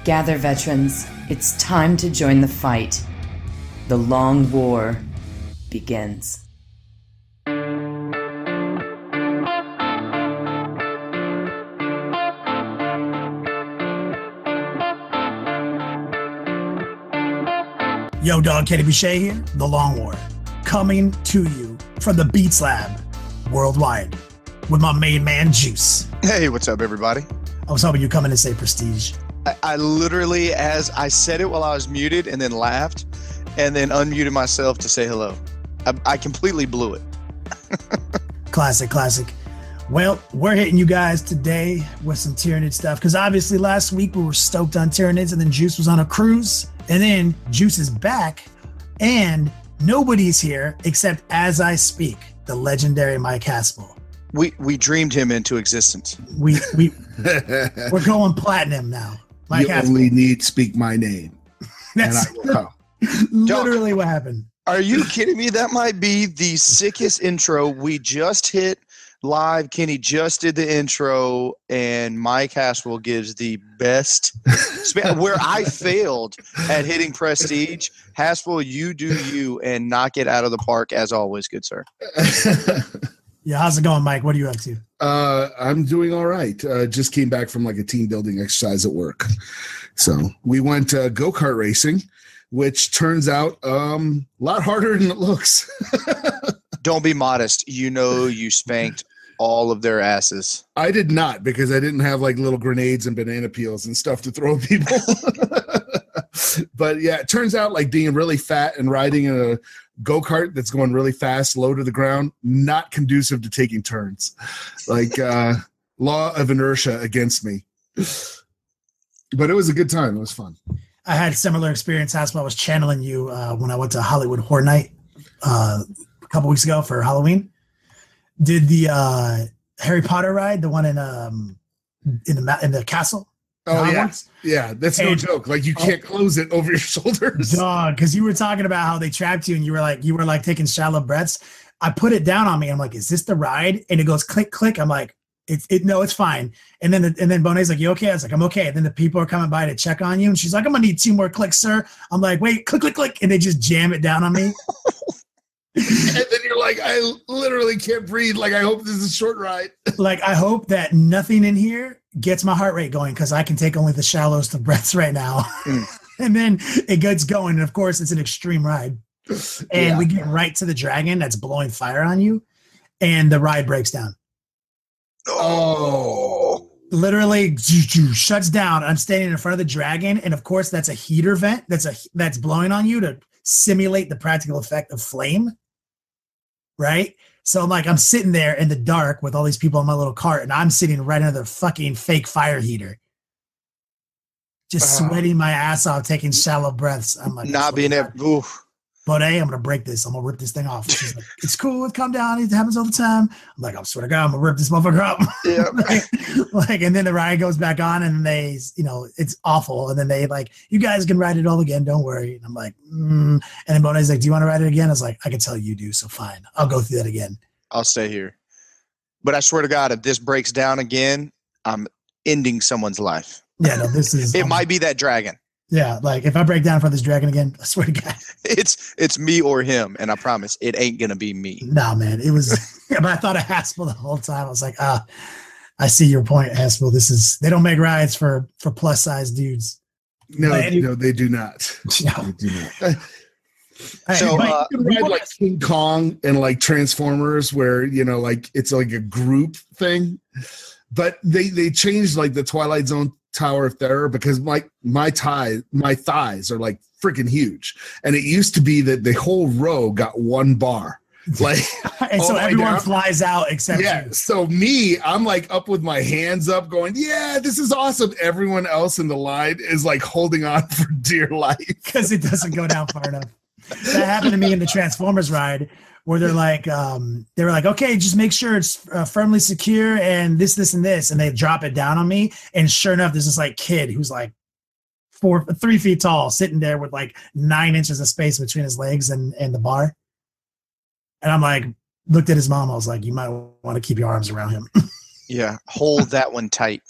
Gather, veterans. It's time to join the fight. The long war begins. Yo, dog, Kenny Boucher here, The Long War, coming to you from the Beats Lab worldwide with my main man, Juice. Hey, what's up, everybody? I was hoping you'd come in and say Prestige. I literally, as I said it while I was muted and then laughed and then unmuted myself to say hello. I completely blew it. Classic. Well, we're hitting you guys today with some Tyranid stuff because obviously last week we were stoked on Tyranids and then Juice was on a cruise and then Juice is back and nobody's here except as I speak, the legendary Mike Haspil. We dreamed him into existence. We're going platinum now. Mike you only need speak my name. That's literally what happened. Are you kidding me? That might be the sickest intro. We just hit live. Kenny just did the intro, and Mike Haspil gives the best. Where I failed at hitting Prestige, Haspil, you do you and knock it out of the park as always, good sir. Yeah, how's it going, Mike? What are you up to? I'm doing all right. Just came back from like a team building exercise at work. So we went go-kart racing, which turns out a lot harder than it looks. Don't be modest. You know you spanked all of their asses. I did not because I didn't have like little grenades and banana peels and stuff to throw at people. But yeah, it turns out like being really fat and riding in a go-kart that's going really fast, low to the ground, not conducive to taking turns. Like law of inertia against me. But it was a good time. It was fun. I had a similar experience. Haspil, I was channeling you when I went to Hollywood Horror Night a couple weeks ago for Halloween. Did the Harry Potter ride, the one in the castle? Oh, yeah. Yeah, that's no joke. Like, you can't close it over your shoulders. Dog, because you were talking about how they trapped you and you were like taking shallow breaths. I put it down on me. I'm like, is this the ride? And it goes click, click. I'm like, no, it's fine. And then Bonet's like, you okay? I was like, I'm okay. And then the people are coming by to check on you. And she's like, I'm gonna need 2 more clicks, sir. I'm like, wait, click, click, click. And they just jam it down on me. And then you're like, I literally can't breathe. Like, I hope this is a short ride. Like, I hope that nothing in here gets my heart rate going because I can take only the shallowest of breaths right now. And then it gets going. And of course, it's an extreme ride. And we get right to the dragon that's blowing fire on you. And the ride breaks down. Oh. Literally shuts down. I'm standing in front of the dragon. And of course, that's a heater vent that's blowing on you to simulate the practical effect of flame. Right? So I'm sitting there in the dark with all these people in my little cart, and I'm sitting right under the fucking fake fire heater. Just sweating my ass off, taking shallow breaths. I'm like, not being able. But hey, I'm gonna break this. I'm gonna rip this thing off. She's like, it's cool, calm down, it happens all the time. I'm like, I swear to God, I'm gonna rip this motherfucker up. Yeah. And then the ride goes back on and they, it's awful. And then they like, you guys can ride it all again, don't worry. And I'm like, And then Bonet's like, do you want to ride it again? I was like, I can tell you do, so fine. I'll go through that again. I'll stay here. But I swear to God, if this breaks down again, I'm ending someone's life. Yeah, no, this is it might be that dragon. Yeah, like if I break down for this dragon again, I swear to God. It's me or him, and I promise it ain't gonna be me. No, man. It was but I thought of Haspil the whole time. I was like, I see your point, Haspil. They don't make rides for plus size dudes. No, no, they do not. No. They do not. So you can ride like King Kong and like Transformers where, like it's like a group thing. But they changed like the Twilight Zone Tower of Terror because my thighs are like freaking huge. And it used to be that the whole row got 1 bar. Like and so everyone flies out except you. So I'm like up with my hands up going, yeah, this is awesome. Everyone else in the line is like holding on for dear life. Because it doesn't go down far enough. That happened to me in the Transformers ride where they're like, they were like, okay, just make sure it's firmly secure and this, and this. And they drop it down on me. And sure enough, there's this like kid who's like 3 feet tall sitting there with like 9 inches of space between his legs and the bar. And I'm like, looked at his mom. I was like, you might want to keep your arms around him. Yeah, hold that one tight.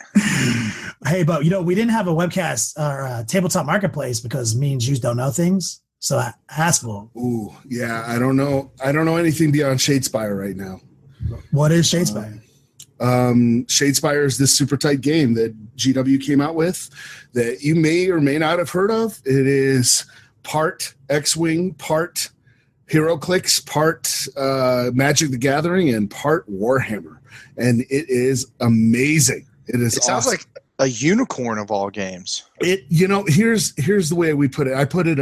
Hey, but we didn't have a webcast or a tabletop marketplace because me and Juice don't know things. So Haspil. Ooh, yeah. I don't know anything beyond Shadespire right now. What is Shadespire? Shadespire is this super tight game that GW came out with that you may or may not have heard of. It is part X-Wing, part HeroClix, part Magic the Gathering, and part Warhammer. And it is amazing. It sounds like a unicorn of all games. Here's the way we put it. I put it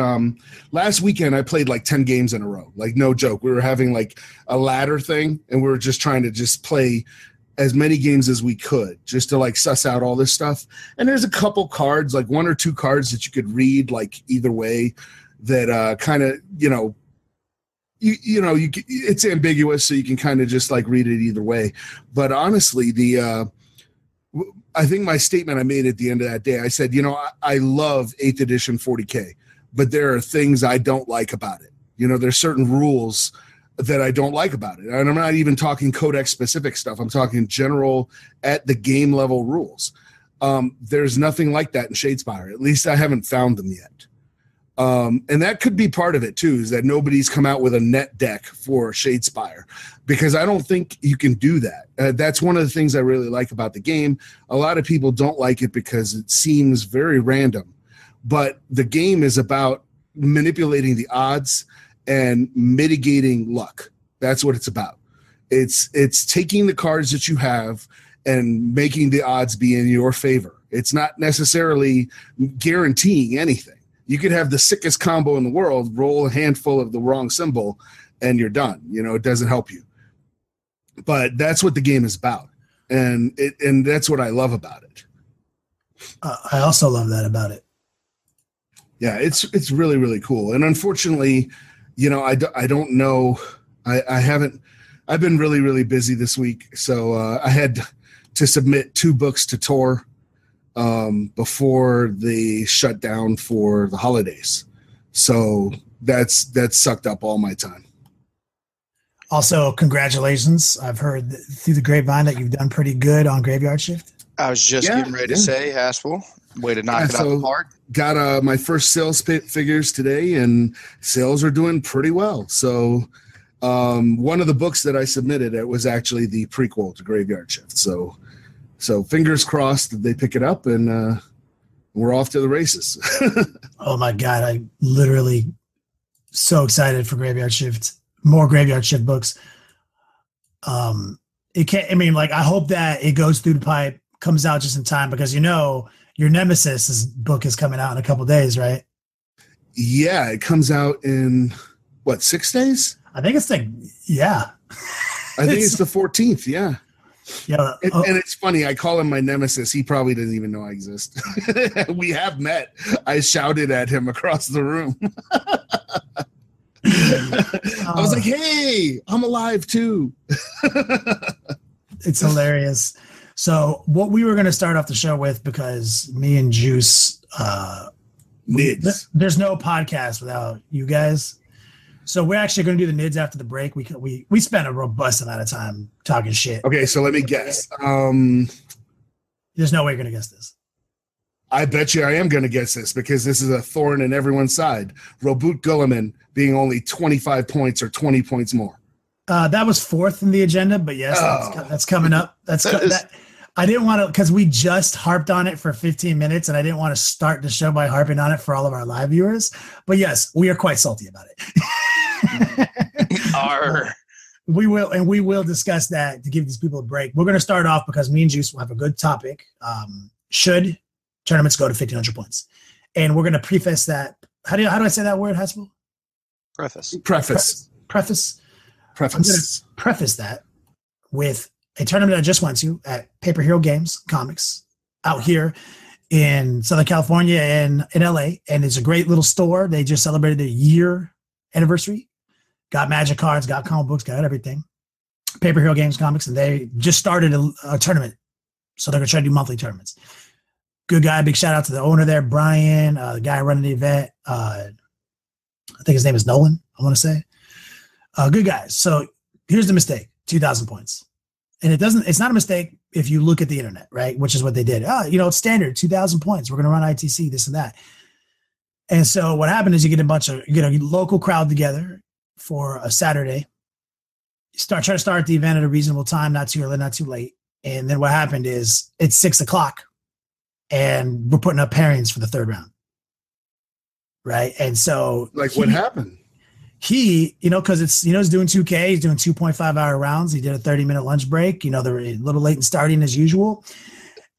last weekend I played like 10 games in a row. Like no joke. We were having like a ladder thing and we were just trying to just play as many games as we could just to like suss out all this stuff. And there's a couple cards, like 1 or 2 cards that you could read like either way that kind of, it's ambiguous, so you can kind of just like read it either way. But honestly, I think my statement I made at the end of that day, I said, I love 8th edition 40K, but there are things I don't like about it. There's certain rules that I don't like about it. And I'm not even talking Codex specific stuff. I'm talking general at the game level rules. There's nothing like that in Shadespire. At least I haven't found them yet. And that could be part of it too, is that nobody's come out with a net deck for Shadespire, because I don't think you can do that. That's one of the things I really like about the game. A lot of people don't like it because it seems very random, but the game is about manipulating the odds and mitigating luck. That's what it's about. It's taking the cards that you have and making the odds be in your favor. It's not necessarily guaranteeing anything. You could have the sickest combo in the world, roll a handful of the wrong symbol, and you're done. It doesn't help you. But that's what the game is about, and that's what I love about it. I also love that about it. Yeah, it's really, really cool. And unfortunately, I don't know. I haven't. I've been really, really busy this week, so I had to submit 2 books to Tor before they shut down for the holidays. So that's sucked up all my time. Also, congratulations. I've heard through the grapevine that you've done pretty good on Graveyard Shift. I was just getting ready to say, Haspil, way to knock it out of the park. Got my first sales figures today, and sales are doing pretty well. So one of the books that I submitted, it was actually the prequel to Graveyard Shift. So fingers crossed that they pick it up, and we're off to the races. Oh my God. I literally so excited for Graveyard Shift, more Graveyard Shift books. I hope that it goes through the pipe, comes out just in time, because your Nemesis book is coming out in a couple days, right? Yeah. It comes out in 6 days? I think it's yeah. I think it's the 14th. Yeah. Yeah, and it's funny. I call him my nemesis. He probably doesn't even know I exist. We have met. I shouted at him across the room. I was like, "Hey, I'm alive too." It's hilarious. So, what we were going to start off the show with, because me and Juice, there's no podcast without you guys. So we're actually going to do the NIDS after the break. We spent a robust amount of time talking shit. Okay, so let me guess. There's no way you're going to guess this. I bet you I am going to guess this, because this is a thorn in everyone's side. Robert Gulliman being only 25 points or 20 points more. That was 4th in the agenda, but yes, that's coming up. I didn't want to, because we just harped on it for 15 minutes, and I didn't want to start the show by harping on it for all of our live viewers. But yes, we are quite salty about it. We will discuss that to give these people a break. We're going to start off because me and Juice will have a good topic. Should tournaments go to 1,500 points? And we're going to preface that. How do I say that word, Haspil? Preface. I'm going to preface that with a tournament I just went to at Paper Hero Games Comics out here in Southern California and in LA. And it's a great little store. They just celebrated their year anniversary. Got magic cards, got comic books, got everything. Paper Hero Games Comics, and they just started a tournament. So they're going to try to do monthly tournaments. Good guy. Big shout out to the owner there, Brian, the guy running the event. I think his name is Nolan, I want to say. Good guy. So here's the mistake, 2,000 points. And it's not a mistake if you look at the internet, right, which is what they did. Oh, it's standard 2,000 points. We're going to run ITC, this and that. And so what happened is you get a local crowd together for a Saturday. Try to start the event at a reasonable time, not too early, not too late. And then what happened is it's 6:00 and we're putting up pairings for the third round. Right. And so what happened? He, because he's doing 2K, he's doing 2.5-hour rounds. He did a 30-minute lunch break. They're a little late in starting as usual.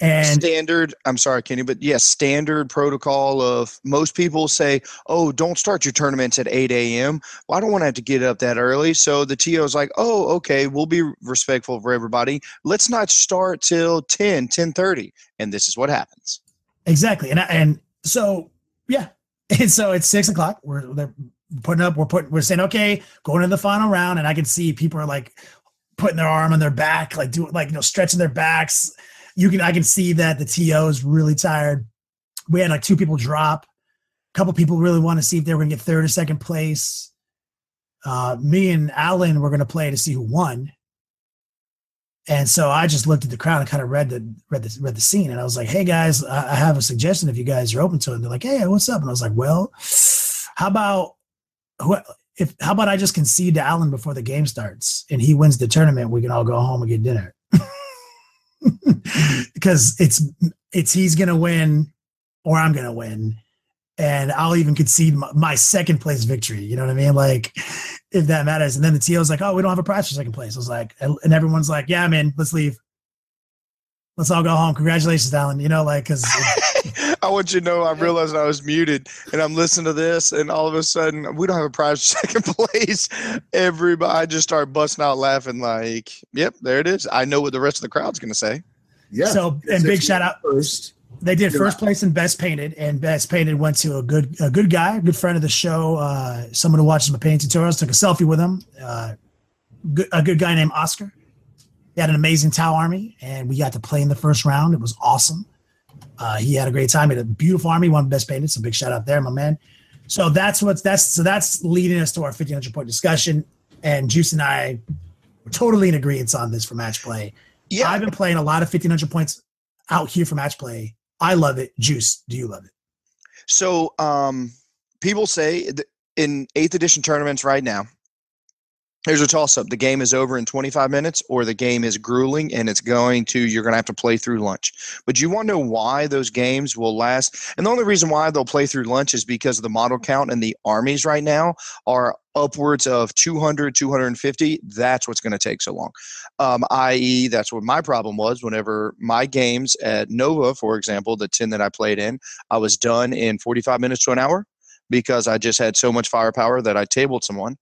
And standard, I'm sorry, Kenny, but yes, standard protocol of most people say, oh, don't start your tournaments at 8 a.m. Well, I don't want to have to get up that early. So the TO is like, oh, okay, we'll be respectful for everybody. Let's not start till 10:30. And this is what happens. Exactly. And so, yeah. And so it's 6:00. We're saying, okay, going to the final round. And I can see people are like putting their arm on their back, like stretching their backs. I can see that the TO is really tired. We had 2 people drop. A couple people really want to see if they were going to get third or second place. Me and Alan were going to play to see who won. And so I just looked at the crowd and kind of read the scene. And I was like, hey guys, I have a suggestion if you guys are open to it. And they're like, hey, what's up? And I was like, well, how about I just concede to Alan before the game starts and he wins the tournament? We can all go home and get dinner. Because it's he's gonna win or I'm gonna win, and I'll even concede my second place victory. You know what I mean? Like, if that matters. And then the TO's like, oh, we don't have a prize for second place. I was like, and everyone's like, yeah, man, let's leave. Let's all go home. Congratulations, Alan. Because I want you to know, I realized I was muted and I'm listening to this, and all of a sudden, we don't have a prize for second place. I just start busting out laughing like, yep, there it is. I know what the rest of the crowd's going to say. Yeah. So, and big shout out. They did first place in Best Painted, and Best Painted went to a good guy, a good friend of the show, someone who watches my painting tutorials, took a selfie with him, a good guy named Oscar. He had an amazing Tau army, and we got to play in the first round. It was awesome. He had a great time. He had a beautiful army, won Best Painted. So big shout out there, my man. So that's leading us to our 1,500 point discussion. And Juice and I were totally in agreement on this for match play. Yeah, I've been playing a lot of 1,500 points out here for match play. I love it. Juice, do you love it? So people say in 8th edition tournaments right now, there's a toss-up. The game is over in 25 minutes, or the game is grueling and you're going to have to play through lunch. But you want to know why those games will last? And the only reason why they'll play through lunch is because of the model count, and the armies right now are upwards of 200, 250. That's what's going to take so long. I.e., that's what my problem was whenever my games at Nova, for example, the 10 that I played in, I was done in 45 minutes to an hour because I just had so much firepower that I tabled someone.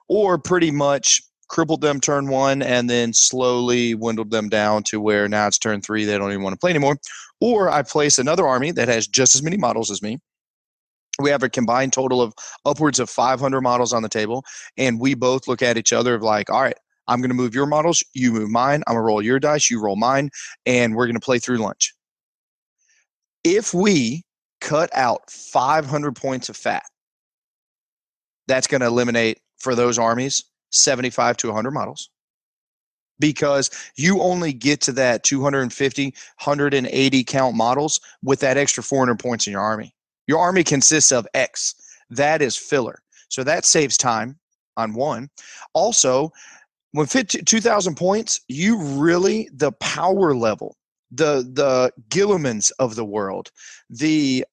Or pretty much crippled them turn 1 and then slowly dwindled them down to where now it's turn 3, they don't even want to play anymore. Or I place another army that has just as many models as me. We have a combined total of upwards of 500 models on the table, and we both look at each other of like, all right, I'm going to move your models, you move mine, I'm going to roll your dice, you roll mine, and we're going to play through lunch. If we cut out 500 points of fat, that's going to eliminate, for those armies, 75 to 100 models, because you only get to that 250, 180 count models with that extra 400 points in your army. Your army consists of X. That is filler. So that saves time on one. Also, when 2,000 points, the power level, the Gillimans of the world, the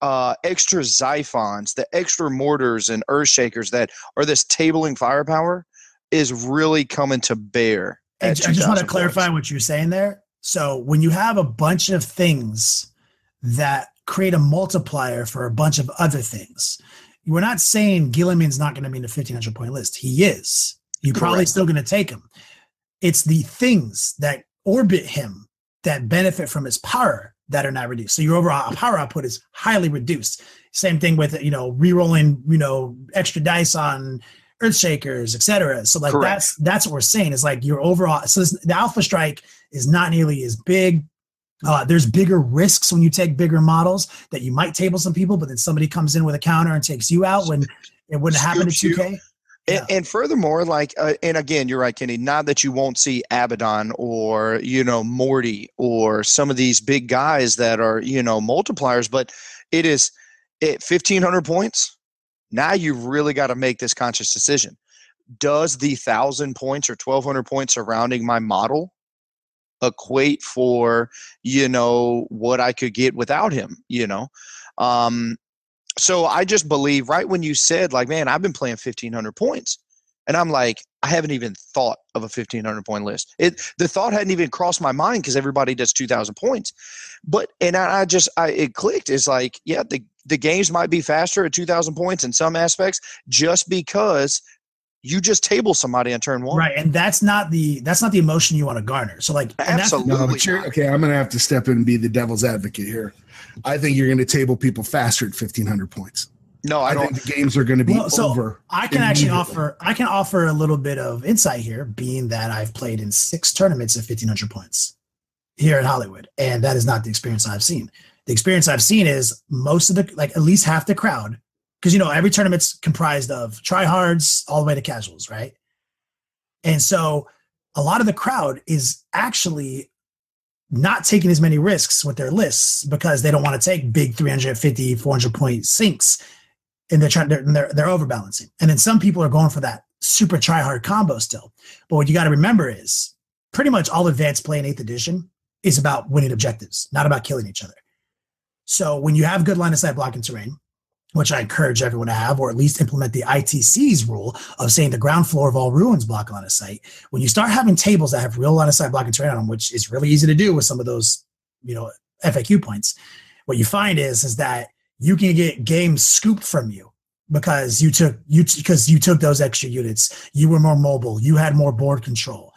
extra Xiphons, the extra mortars and Earthshakers that are this tabling firepower is really coming to bear. I just want to clarify what you're saying there. So when you have a bunch of things that create a multiplier for a bunch of other things, we're not saying Gilliman's not going to be in the 1,500 point list. He is. You're probably still going to take him. It's the things that orbit him that benefit from his power that are not reduced. So your overall power output is highly reduced. Same thing with, re-rolling, extra dice on Earthshakers, etc. So like that's what we're saying is like your overall. So the Alpha Strike is not nearly as big. There's bigger risks when you take bigger models that you might table some people, but then somebody comes in with a counter and takes you out when it wouldn't happen to 2K. And furthermore, like, and again, you're right, Kenny, not that you won't see Abaddon or, Morty or some of these big guys that are, multipliers, but it is at 1,500 points. Now you've really got to make this conscious decision. Does the 1,000 points or 1,200 points surrounding my model equate for, what I could get without him, So I just believe right when you said, like, man, I've been playing 1,500 points. And I'm like, I haven't even thought of a 1,500 point list. The thought hadn't even crossed my mind because everybody does 2,000 points. It clicked. It's like, yeah, the games might be faster at 2,000 points in some aspects just because you just table somebody on turn one. Right. And that's not the emotion you want to garner. So like, absolutely. Okay. I'm going to have to step in and be the devil's advocate here. I think you're going to table people faster at 1,500 points. No, I don't. think the games are going to be over. I can actually offer a little bit of insight here, being that I've played in 6 tournaments at 1,500 points here in Hollywood. And that is not the experience I've seen. The experience I've seen is most of at least half the crowd, because, every tournament's comprised of tryhards all the way to casuals, right? And so a lot of the crowd is actually not taking as many risks with their lists because they don't want to take big 350, 400 point sinks, and they're overbalancing. And then some people are going for that super try-hard combo still. But what you got to remember is pretty much all advanced play in 8th edition is about winning objectives, not about killing each other. So when you have good line of sight blocking terrain, which I encourage everyone to have, or at least implement the ITC's rule of saying the ground floor of all ruins block line of sight. When you start having tables that have real line of sight blocking terrain on them, which is really easy to do with some of those, FAQ points, what you find is that you can get games scooped from you because you took those extra units. You were more mobile. You had more board control.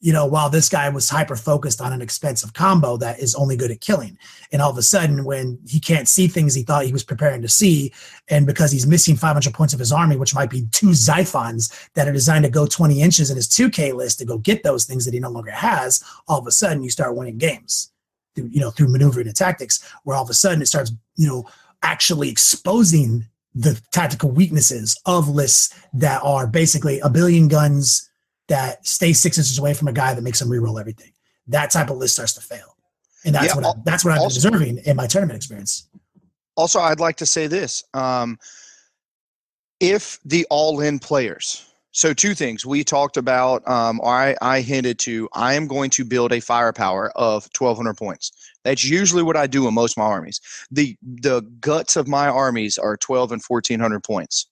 While this guy was hyper focused on an expensive combo that is only good at killing. And all of a sudden, when he can't see things he thought he was preparing to see, and because he's missing 500 points of his army, which might be 2 Xiphons that are designed to go 20 inches in his 2K list to go get those things that he no longer has, all of a sudden you start winning games through maneuvering and tactics, where all of a sudden it starts, actually exposing the tactical weaknesses of lists that are basically a billion guns that stay 6 inches away from a guy that makes him reroll everything. That type of list starts to fail. And that's what I've been observing in my tournament experience. Also, I'd like to say this. If the all-in players, so 2 things. We talked about, I hinted to, I am going to build a firepower of 1,200 points. That's usually what I do in most of my armies. The guts of my armies are 1,200 and 1,400 points.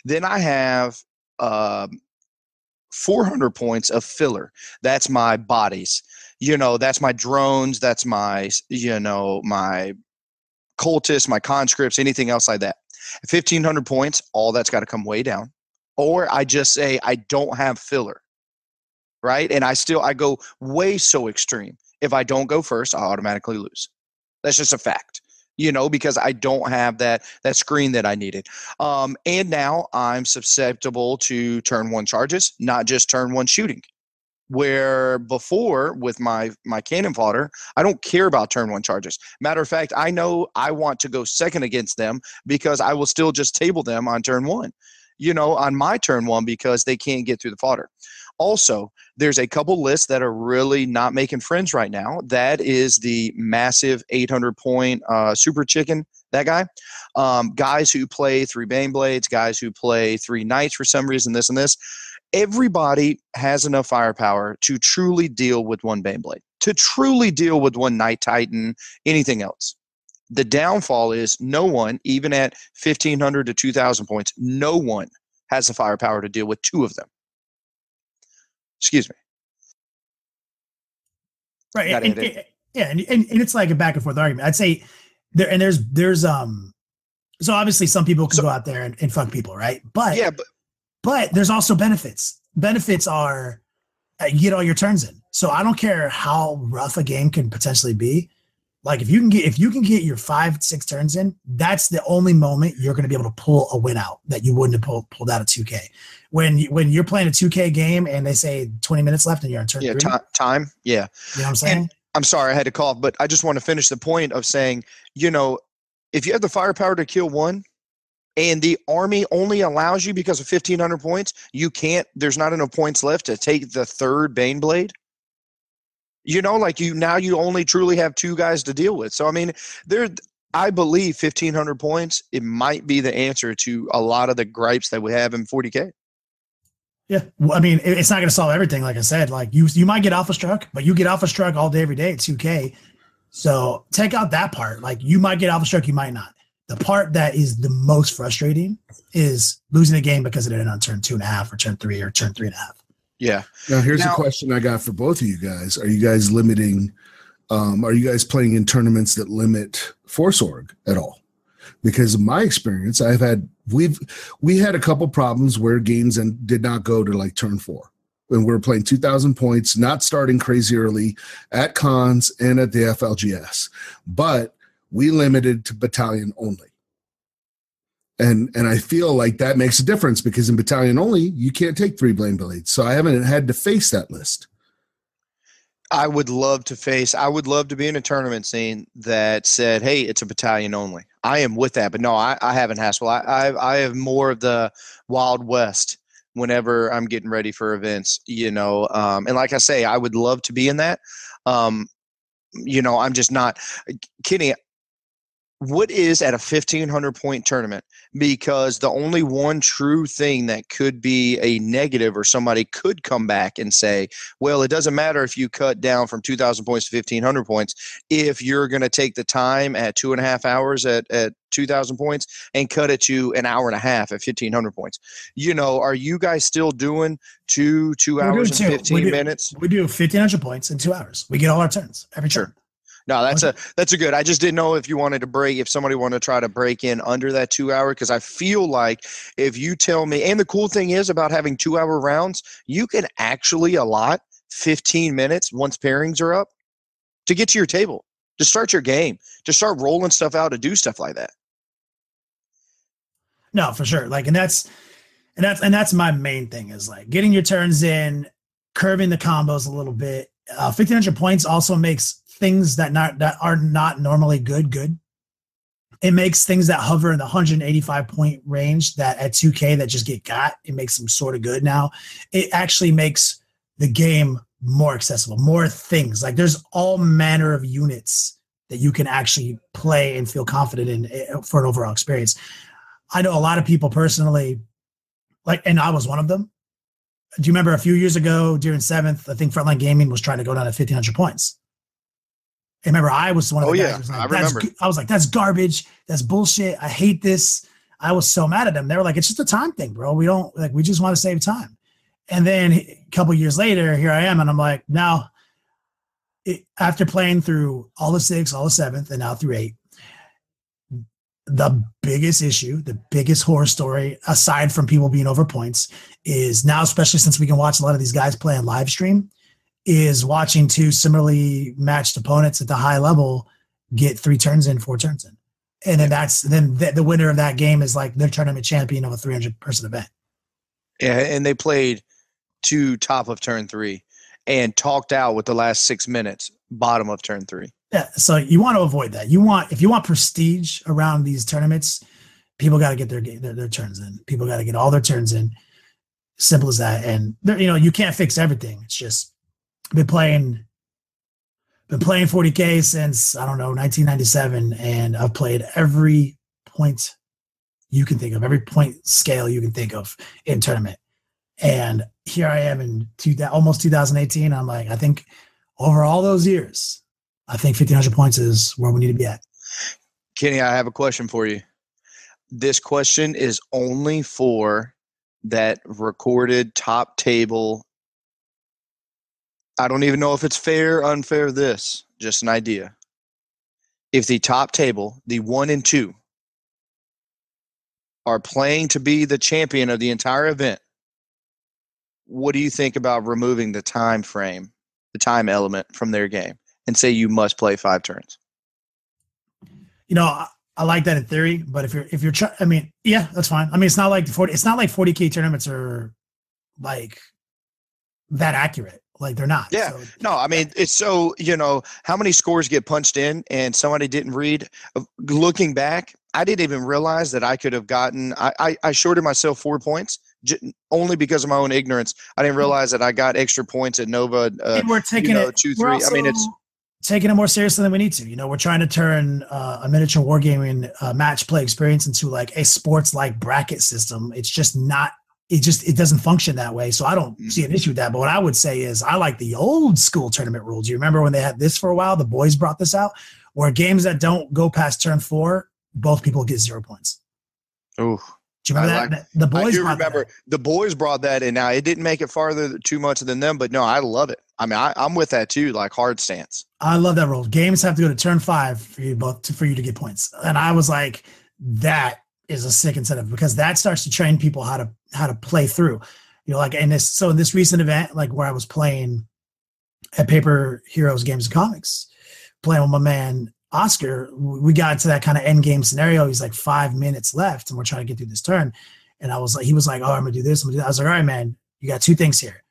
Then I have 400 points of filler. That's my bodies. That's my drones. That's my, my cultists, my conscripts, anything else like that. 1,500 points, all that's got to come way down. Or I just say I don't have filler, right? And I go way so extreme. If I don't go first, I automatically lose. That's just a fact. Because I don't have that screen that I needed. And now I'm susceptible to turn 1 charges, not just turn 1 shooting. Where before with my cannon fodder, I don't care about turn 1 charges. Matter of fact, I know I want to go second against them because I will still just table them on turn 1, on my turn 1 because they can't get through the fodder. Also, there's a couple lists that are really not making friends right now. That is the massive 800-point super chicken, that guy. Guys who play 3 Baneblades, guys who play 3 Knights for some reason, this and this. Everybody has enough firepower to truly deal with 1 Baneblade, to truly deal with 1 Knight Titan, anything else. The downfall is no one, even at 1,500 to 2,000 points, no one has the firepower to deal with 2 of them. Excuse me. Right. And it's like a back and forth argument. I'd say there's so obviously some people can go out there and fuck people, right? But there's also benefits. Benefits are you get all your turns in. So I don't care how rough a game can potentially be. Like if you can get your 5-6 turns in, that's the only moment you're going to be able to pull a win out that you wouldn't have pulled out of 2K. When you're playing a 2K game and they say 20 minutes left and you're on turn 3. Time. Yeah. You know what I'm saying? And I'm sorry I had to cough, but I just want to finish the point of saying, if you have the firepower to kill 1, and the army only allows you, because of 1,500 points, there's not enough points left to take the third Baneblade. Like you only truly have 2 guys to deal with. So, I mean, I believe 1,500 points, it might be the answer to a lot of the gripes that we have in 40K. Yeah. Well, I mean, it's not going to solve everything. Like I said, like you might get alpha struck, but you get alpha struck all day, every day at 2K. So take out that part. Like you might get alpha struck, you might not. The part that is the most frustrating is losing a game because it ended on turn 2.5 or turn 3 or turn 3.5. Yeah. Now here's a question I got for both of you guys. Are you guys limiting? Are you guys playing in tournaments that limit Force Org at all? Because in my experience, we had a couple problems where games did not go to like turn 4 when we were playing 2,000 points, not starting crazy early at cons and at the FLGS, but we limited to battalion only. And I feel like that makes a difference because in battalion only, you can't take 3 Baneblades. So I haven't had to face that list. I would love to be in a tournament scene that said, hey, it's a battalion only. I am with that, but no, I haven't, Haspil. I have more of the Wild West whenever I'm getting ready for events, and like I say, I would love to be in that. I'm just not. Kenny, what is at a 1,500 point tournament? Because the only one true thing that could be a negative, or somebody could come back and say, well, it doesn't matter if you cut down from 2,000 points to 1,500 points if you're going to take the time at 2.5 hours at 2,000 points and cut it to an hour and a half at 1,500 points. Are you guys still doing two hours and 15 minutes? We do 1,500 points in 2 hours. We get all our turns every turn. No, that's a good. I just didn't know if you wanted to if somebody wanted to try to break in under that 2 hour, because I feel like if you tell me, and the cool thing is about having 2 hour rounds, you can actually allot 15 minutes once pairings are up to get to your table, to start your game, to start rolling stuff out, to do stuff like that. No, for sure. Like, and that's my main thing is like getting your turns in, curving the combos a little bit. 1,500 points also makes things that are not normally good. It makes things that hover in the 185 point range that at 2K that just get got. It makes them sort of good now. It actually makes the game more accessible, more things. Like there's all manner of units that you can actually play and feel confident in for an overall experience. I know a lot of people personally, and I was one of them. Do you remember a few years ago during 7th, I think Frontline Gaming was trying to go down to 1,500 points. I remember I was one of the guys who was like, I remember. I was like, that's garbage. That's bullshit. I hate this. I was so mad at them. They were like, it's just a time thing, bro. We just want to save time. And then a couple years later, here I am. And I'm like, now, after playing through all the 6th, all the 7th, and now through 8, the biggest issue, the biggest horror story, aside from people being over points, is now, especially since we can watch a lot of these guys play on live stream, is watching 2 similarly matched opponents at the high level get 3 turns in, 4 turns in. And then the winner of that game is like the tournament champion of a 300 person event. Yeah. And they played 2 top of turn 3 and talked out with the last 6 minutes, bottom of turn 3. Yeah. So you want to avoid that. If you want prestige around these tournaments, people got to get their turns in. People got to get all their turns in. Simple as that. And you can't fix everything. It's just, been playing 40K since, I don't know, 1997, and I've played every point you can think of, every point scale you can think of in tournament. And here I am in almost 2018. I'm like, I think over all those years, I think 1,500 points is where we need to be at. Kenny, I have a question for you. This question is only for that recorded top table. I don't even know if it's fair, unfair, just an idea. If the top table, the 1 and 2, are playing to be the champion of the entire event, what do you think about removing the time frame, the time element from their game, and say you must play 5 turns? I like that in theory, but if you're I mean, yeah, that's fine. I mean, it's not like 40K tournaments are like that accurate. Like they're not. Yeah. So. No, I mean, it's so, how many scores get punched in and somebody didn't read. Looking back, I didn't even realize that I could have gotten. I shorted myself 4 points only because of my own ignorance. I didn't realize that I got extra points at Nova. And we're taking it 2, 3. We're also I mean, it's taking it more seriously than we need to. We're trying to turn a miniature wargaming match play experience into like a sports like bracket system. It's just not. It doesn't function that way. So I don't see an issue with that. But what I would say is I like the old school tournament rules. You remember when they had this for a while? The boys brought this out, where games that don't go past turn 4, both people get 0 points. Oh, do you remember that? The boys. I do remember the boys brought that in. Now it didn't make it farther too much than them, but no, I love it. I mean, I'm with that too. Like hard stance. I love that rule. Games have to go to turn 5 for you to get points. And I was like, that is a sick incentive, because that starts to train people how to play through. Like in this recent event, like where I was playing at Paper Heroes Games and Comics, playing with my man Oscar, we got into that kind of end game scenario. He's like 5 minutes left and we're trying to get through this turn. And he was like, oh, I'm gonna do this. I was like, all right, man, you got 2 things here.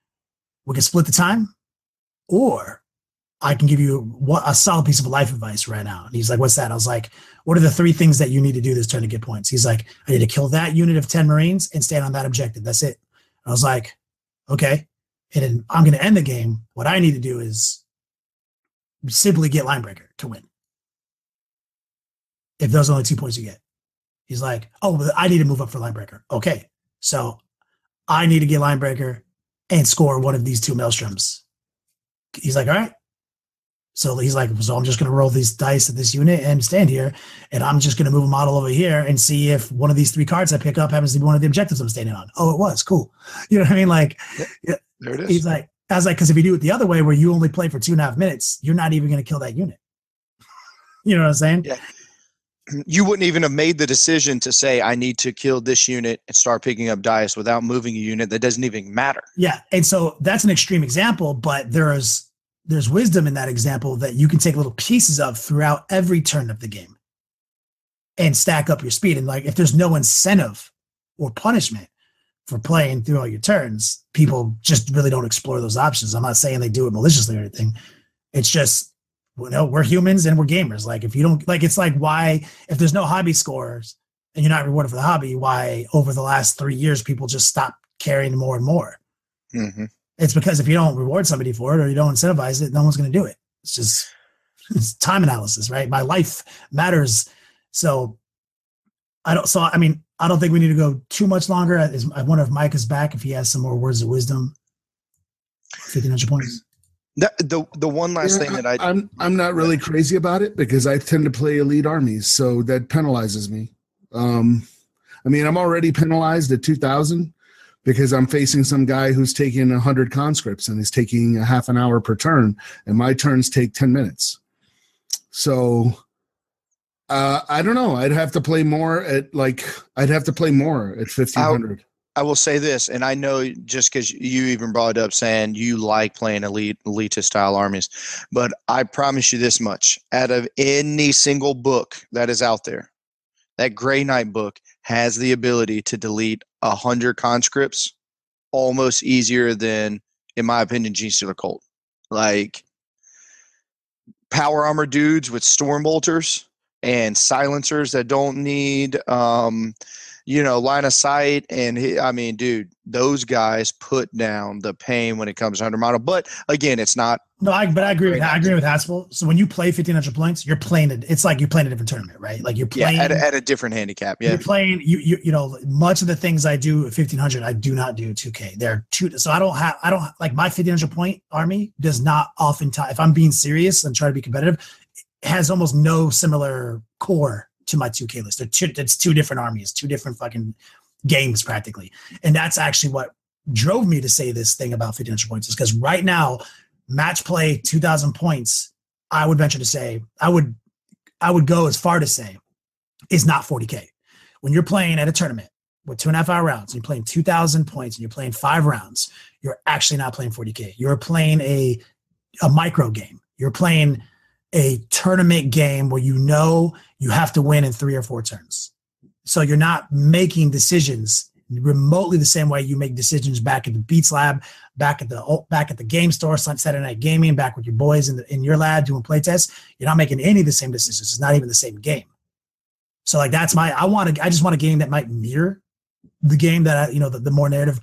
We can split the time, or I can give you a solid piece of life advice right now. And he's like, what's that? I was like, what are the 3 things that you need to do this turn to get points? He's like, I need to kill that unit of 10 Marines and stand on that objective. That's it. I was like, okay. And then I'm going to end the game. What I need to do is simply get Linebreaker to win. If those are only 2 points you get. He's like, oh, but I need to move up for Linebreaker. Okay. So I need to get Linebreaker and score one of these 2 Maelstroms. He's like, all right. So he's like, so I'm just going to roll these dice at this unit and stand here, and I'm just going to move a model over here and see if one of these 3 cards I pick up happens to be one of the objectives I'm standing on. Oh, it was cool. You know what I mean? Like, yeah, there it is. He's like, I was like, because if you do it the other way, where you only play for 2.5 minutes, you're not even going to kill that unit. You know what I'm saying? Yeah. You wouldn't even have made the decision to say, I need to kill this unit and start picking up dice without moving a unit that doesn't even matter. Yeah. And so that's an extreme example, but there's wisdom in that example that you can take little pieces of throughout every turn of the game and stack up your speed. And like, if there's no incentive or punishment for playing through all your turns, people just really don't explore those options. I'm not saying they do it maliciously or anything. It's just, we're humans and we're gamers. Like, if you don't, like, it's like, why, if there's no hobby scores and you're not rewarded for the hobby, why over the last 3 years, people just stop caring more and more. Mm-hmm. It's because if you don't reward somebody for it or you don't incentivize it, no one's going to do it. It's time analysis, right? My life matters. So I don't think we need to go too much longer. I wonder if Mike is back, if he has some more words of wisdom. 1,500 points. The one last thing that I'm not really crazy about it, because I tend to play elite armies, so that penalizes me. I mean, I'm already penalized at 2,000 because I'm facing some guy who's taking 100 conscripts and is taking a half an hour per turn, and my turns take 10 minutes. So I don't know. I'd have to play more at 1,500. I will say this, and I know just because you even brought it up saying you like playing elitist style armies, but I promise you this much: out of any single book that is out there, that Grey Knight book has the ability to delete 100 conscripts almost easier than, in my opinion, Genestealer Cult. Like, power armor dudes with storm bolters and silencers that don't need line of sight. And I mean, dude, those guys put down the pain when it comes to 100 model. But again, it's not. No, I agree with Haspil. So when you play 1,500 points, you're playing it. It's like you're playing a different tournament, right? Like you're playing at a different handicap. Yeah, you're playing. Much of the things I do at 1,500, I do not do 2K. They're two. So I don't like my 1,500 point army does not oftentimes, if I'm being serious and trying to be competitive, it has almost no similar core to my 2K list. It's 2 different armies, 2 different fucking games practically. And that's actually what drove me to say this thing about 1,500 points, is because right now, match play 2,000 points, I would venture to say, I would go as far to say, is not 40K. When you're playing at a tournament with 2.5 hour rounds, and you're playing 2,000 points and you're playing 5 rounds, you're actually not playing 40K. You're playing a micro game. You're playing a tournament game where you have to win in 3 or 4 turns. So you're not making decisions remotely the same way you make decisions back at the Beats Lab, back at the game store, Saturday Night Gaming, back with your boys in your lab doing play tests. You're not making any of the same decisions. It's not even the same game. So like that's I just want a game that might mirror the game that the more narrative,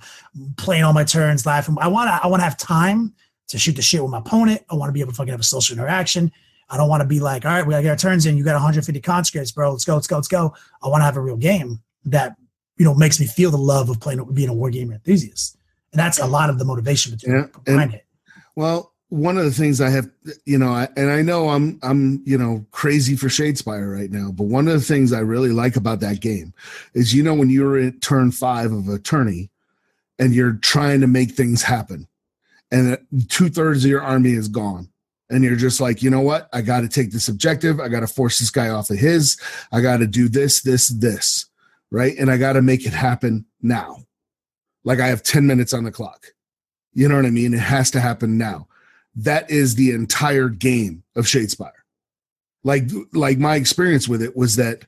playing all my turns, laughing. I want to have time to shoot the shit with my opponent. I want to be able to fucking have a social interaction. I don't want to be like, all right, we gotta get our turns in. You got 150 conscripts, bro. Let's go. I want to have a real game that makes me feel the love of being a wargaming enthusiast, and that's a lot of the motivation behind it. Well, one of the things I have, and I know I'm crazy for Shadespire right now, but one of the things I really like about that game is, when you're at turn 5 of a tourney and you're trying to make things happen and 2/3 of your army is gone and you're just like, you know what? I got to take this objective. I got to force this guy off of his. I got to do this, right? And I got to make it happen now. Like I have 10 minutes on the clock. You know what I mean? It has to happen now. That is the entire game of Shadespire. Like my experience with it was that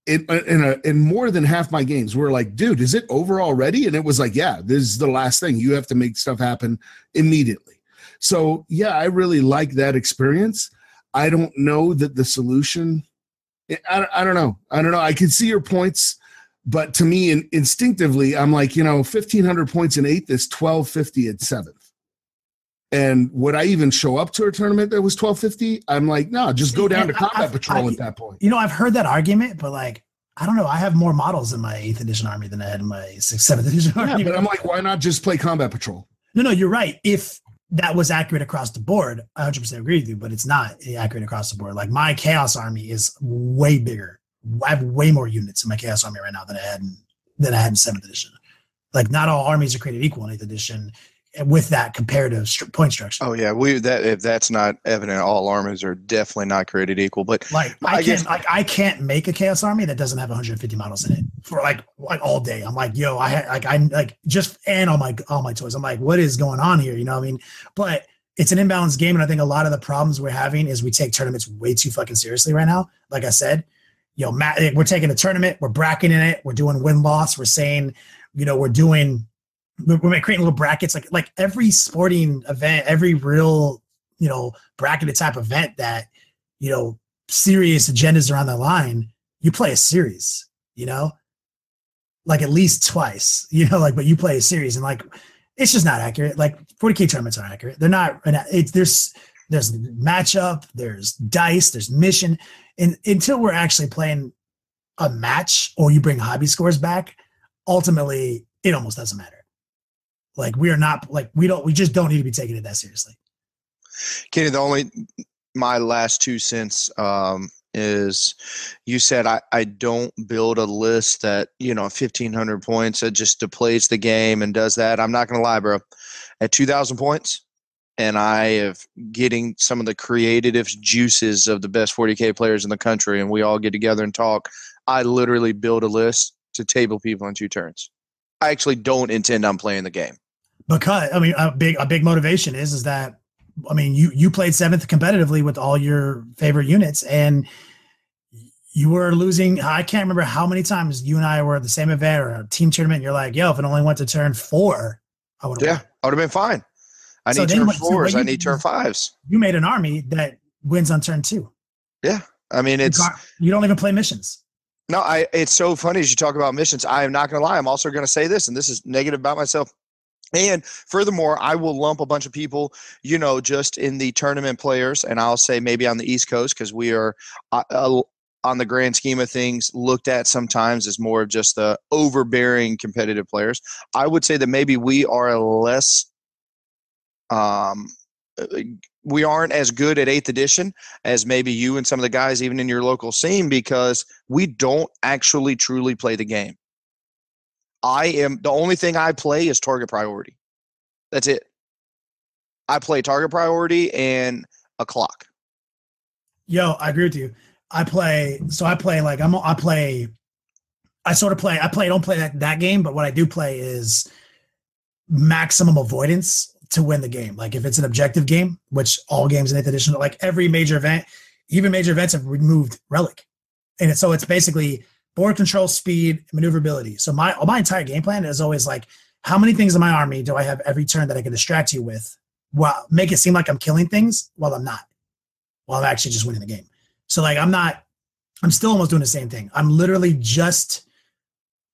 in more than half my games, we're like, dude, is it over already? And it was like, yeah, this is the last thing. You have to make stuff happen immediately. So yeah, I really like that experience. I don't know that the solution, I don't know. I can see your points, but to me, instinctively, I'm like, 1,500 points in 8th is 1,250 at 7th. And would I even show up to a tournament that was 1,250? I'm like, no, just go down to combat patrol at that point. I've heard that argument, but like, I don't know. I have more models in my 8th edition army than I had in my 6th, 7th edition army. Yeah, but I'm like, why not just play combat patrol? No, you're right. If that was accurate across the board, I 100% agree with you, but it's not accurate across the board. Like my chaos army is way bigger. I have way more units in my chaos army right now than I had in 7th edition. Like not all armies are created equal in 8th edition with that comparative point structure. Oh yeah, if that's not evident, all armies are definitely not created equal. But I can't make a chaos army that doesn't have 150 models in it for like all day. I'm like, yo, and all my toys. I'm like, what is going on here? You know what I mean? But it's an imbalanced game, and I think a lot of the problems we're having is we take tournaments way too fucking seriously right now. Like I said, we're taking a tournament, we're bracketing it, we're doing win-loss, we're saying, we're creating little brackets, like every sporting event, every real, bracketed type event that, serious agendas are on the line, you play a series, like at least twice, but you play a series and like, it's just not accurate. Like 40K tournaments aren't accurate. They're not, there's matchup, there's dice, there's mission. And until we're actually playing a match or you bring hobby scores back, ultimately it almost doesn't matter. Like we just don't need to be taking it that seriously. Kenny, my last 2 cents is you said I don't build a list that 1,500 points that just deplays the game and does that. I'm not gonna lie, bro. At 2,000 points, and I have getting some of the creative juices of the best 40K players in the country, and we all get together and talk. I literally build a list to table people in 2 turns. I actually don't intend on playing the game. Because a big motivation is that you played 7th competitively with all your favorite units and you were losing. I can't remember how many times you and I were at the same event or a team tournament. And you're like, yo, if it only went to turn 4, I would have been fine. I need turn 4s. I need turn 5s. You made an army that wins on turn 2. Yeah. You don't even play missions. No, it's so funny as you talk about missions. I am not going to lie. I'm also going to say this, and this is negative about myself. And furthermore, I will lump a bunch of people, just in the tournament players, and I'll say maybe on the East Coast because we are, on the grand scheme of things, looked at sometimes as more of just the overbearing competitive players. I would say that maybe we are less we aren't as good at 8th edition as maybe you and some of the guys even in your local scene because we don't actually truly play the game. The only thing I play is target priority. That's it. I play target priority and a clock. Yo, I agree with you. I don't play that game, but what I do play is maximum avoidance to win the game. Like if it's an objective game, which all games in 8th edition, like every major event, even major events have removed relic. And so it's basically board control, speed, maneuverability. So my entire game plan is always like, how many things in my army do I have every turn that I can distract you with? Well, make it seem like I'm killing things while I'm not. While I'm actually just winning the game. So like I'm not I'm still almost doing the same thing. I'm literally just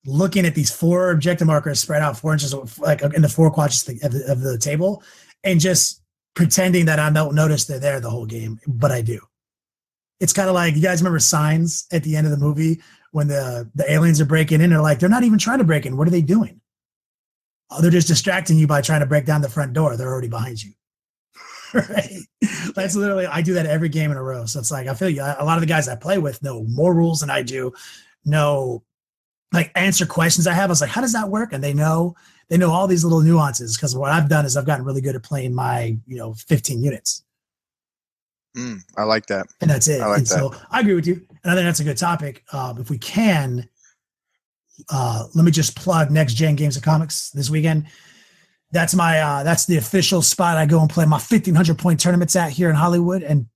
looking at these 4 objective markers spread out 4 inches, like in the 4 quadrants of the table, and just pretending that I don't notice they're there the whole game, but I do. It's kind of like, you guys remember Signs at the end of the movie when the aliens are breaking in? They're like, they're not even trying to break in. What are they doing? Oh, they're just distracting you by trying to break down the front door. They're already behind you. Right? That's literally, I do that every game in a row. So it's like, I feel you. A lot of the guys I play with know more rules than I do, know, like, answer questions I have. I was like, how does that work? And they know all these little nuances, because what I've done is I've gotten really good at playing my, 15 units. I like that. And that's it. I like that. So I agree with you. And I think that's a good topic. If we can, let me just plug Next Gen Games and Comics this weekend. That's my that's the official spot I go and play my 1,500 point tournaments at here in Hollywood. And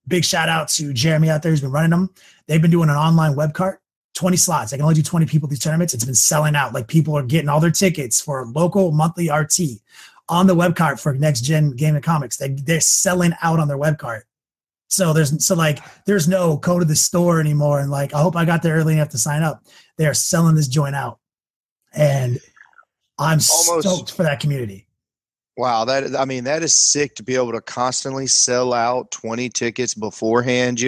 big shout out to Jeremy out there who's been running them. They've been doing an online web cart, 20 slots. I can only do 20 people at these tournaments. It's been selling out. Like, people are getting all their tickets for local monthly RT on the web cart for Next Gen Game and Comics. They're selling out on their web cart. So there's no go to the store anymore. And like, I hope I got there early enough to sign up. They're selling this joint out. And I'm stoked for that community. Wow, that is sick to be able to constantly sell out 20 tickets beforehand.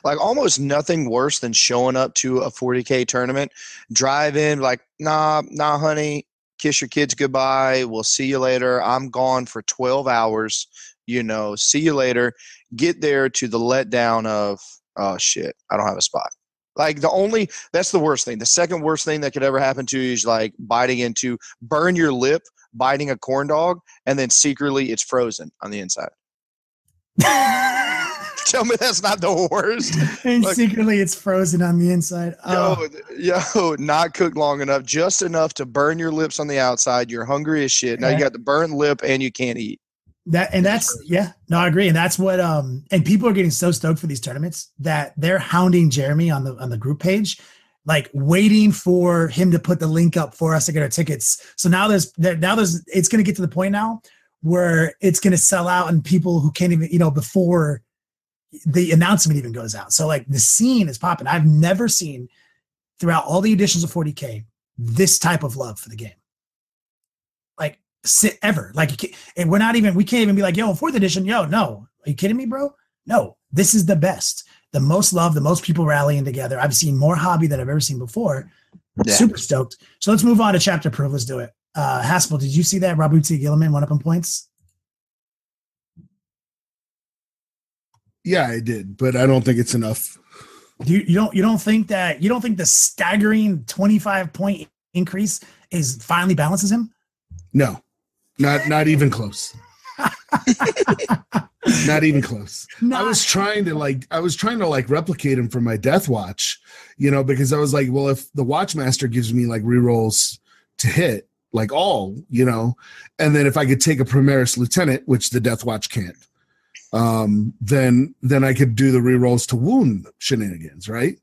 Like, almost nothing worse than showing up to a 40K tournament, drive in like, nah, honey, kiss your kids goodbye. We'll see you later. I'm gone for 12 hours. See you later. Get there to the letdown of, oh shit, I don't have a spot. Like, that's the worst thing. The second worst thing that could ever happen to you is like burn your lip biting a corn dog, and then secretly it's frozen on the inside. Tell me that's not the worst. And secretly it's frozen on the inside. Yo, not cooked long enough, just enough to burn your lips on the outside. You're hungry as shit. Now you got the burnt lip and you can't eat. I agree. And that's what and people are getting so stoked for these tournaments that they're hounding Jeremy on the group page, like waiting for him to put the link up for us to get our tickets. So now it's going to get to the point now where it's going to sell out, and people who can't even, before the announcement even goes out. So like, the scene is popping. I've never seen throughout all the editions of 40K this type of love for the game. Like, ever. Like, and we can't even be like, yo, 4th edition, yo, no. Are you kidding me, bro? No, this is the best. The most love, the most people rallying together. I've seen more hobby than I've ever seen before. Yeah. Super stoked. So let's move on to chapter proof. Let's do it. Haspil, did you see that Robby G went up in points? Yeah, I did, but I don't think it's enough. You don't think the staggering 25 point increase finally balances him? No, not even close. Not even close. I was trying to replicate him for my Death Watch, because I was like, well, if the Watchmaster gives me like rerolls to hit, like all, and then if I could take a Primaris Lieutenant, which the Death Watch can't, then I could do the rerolls to wound shenanigans, right?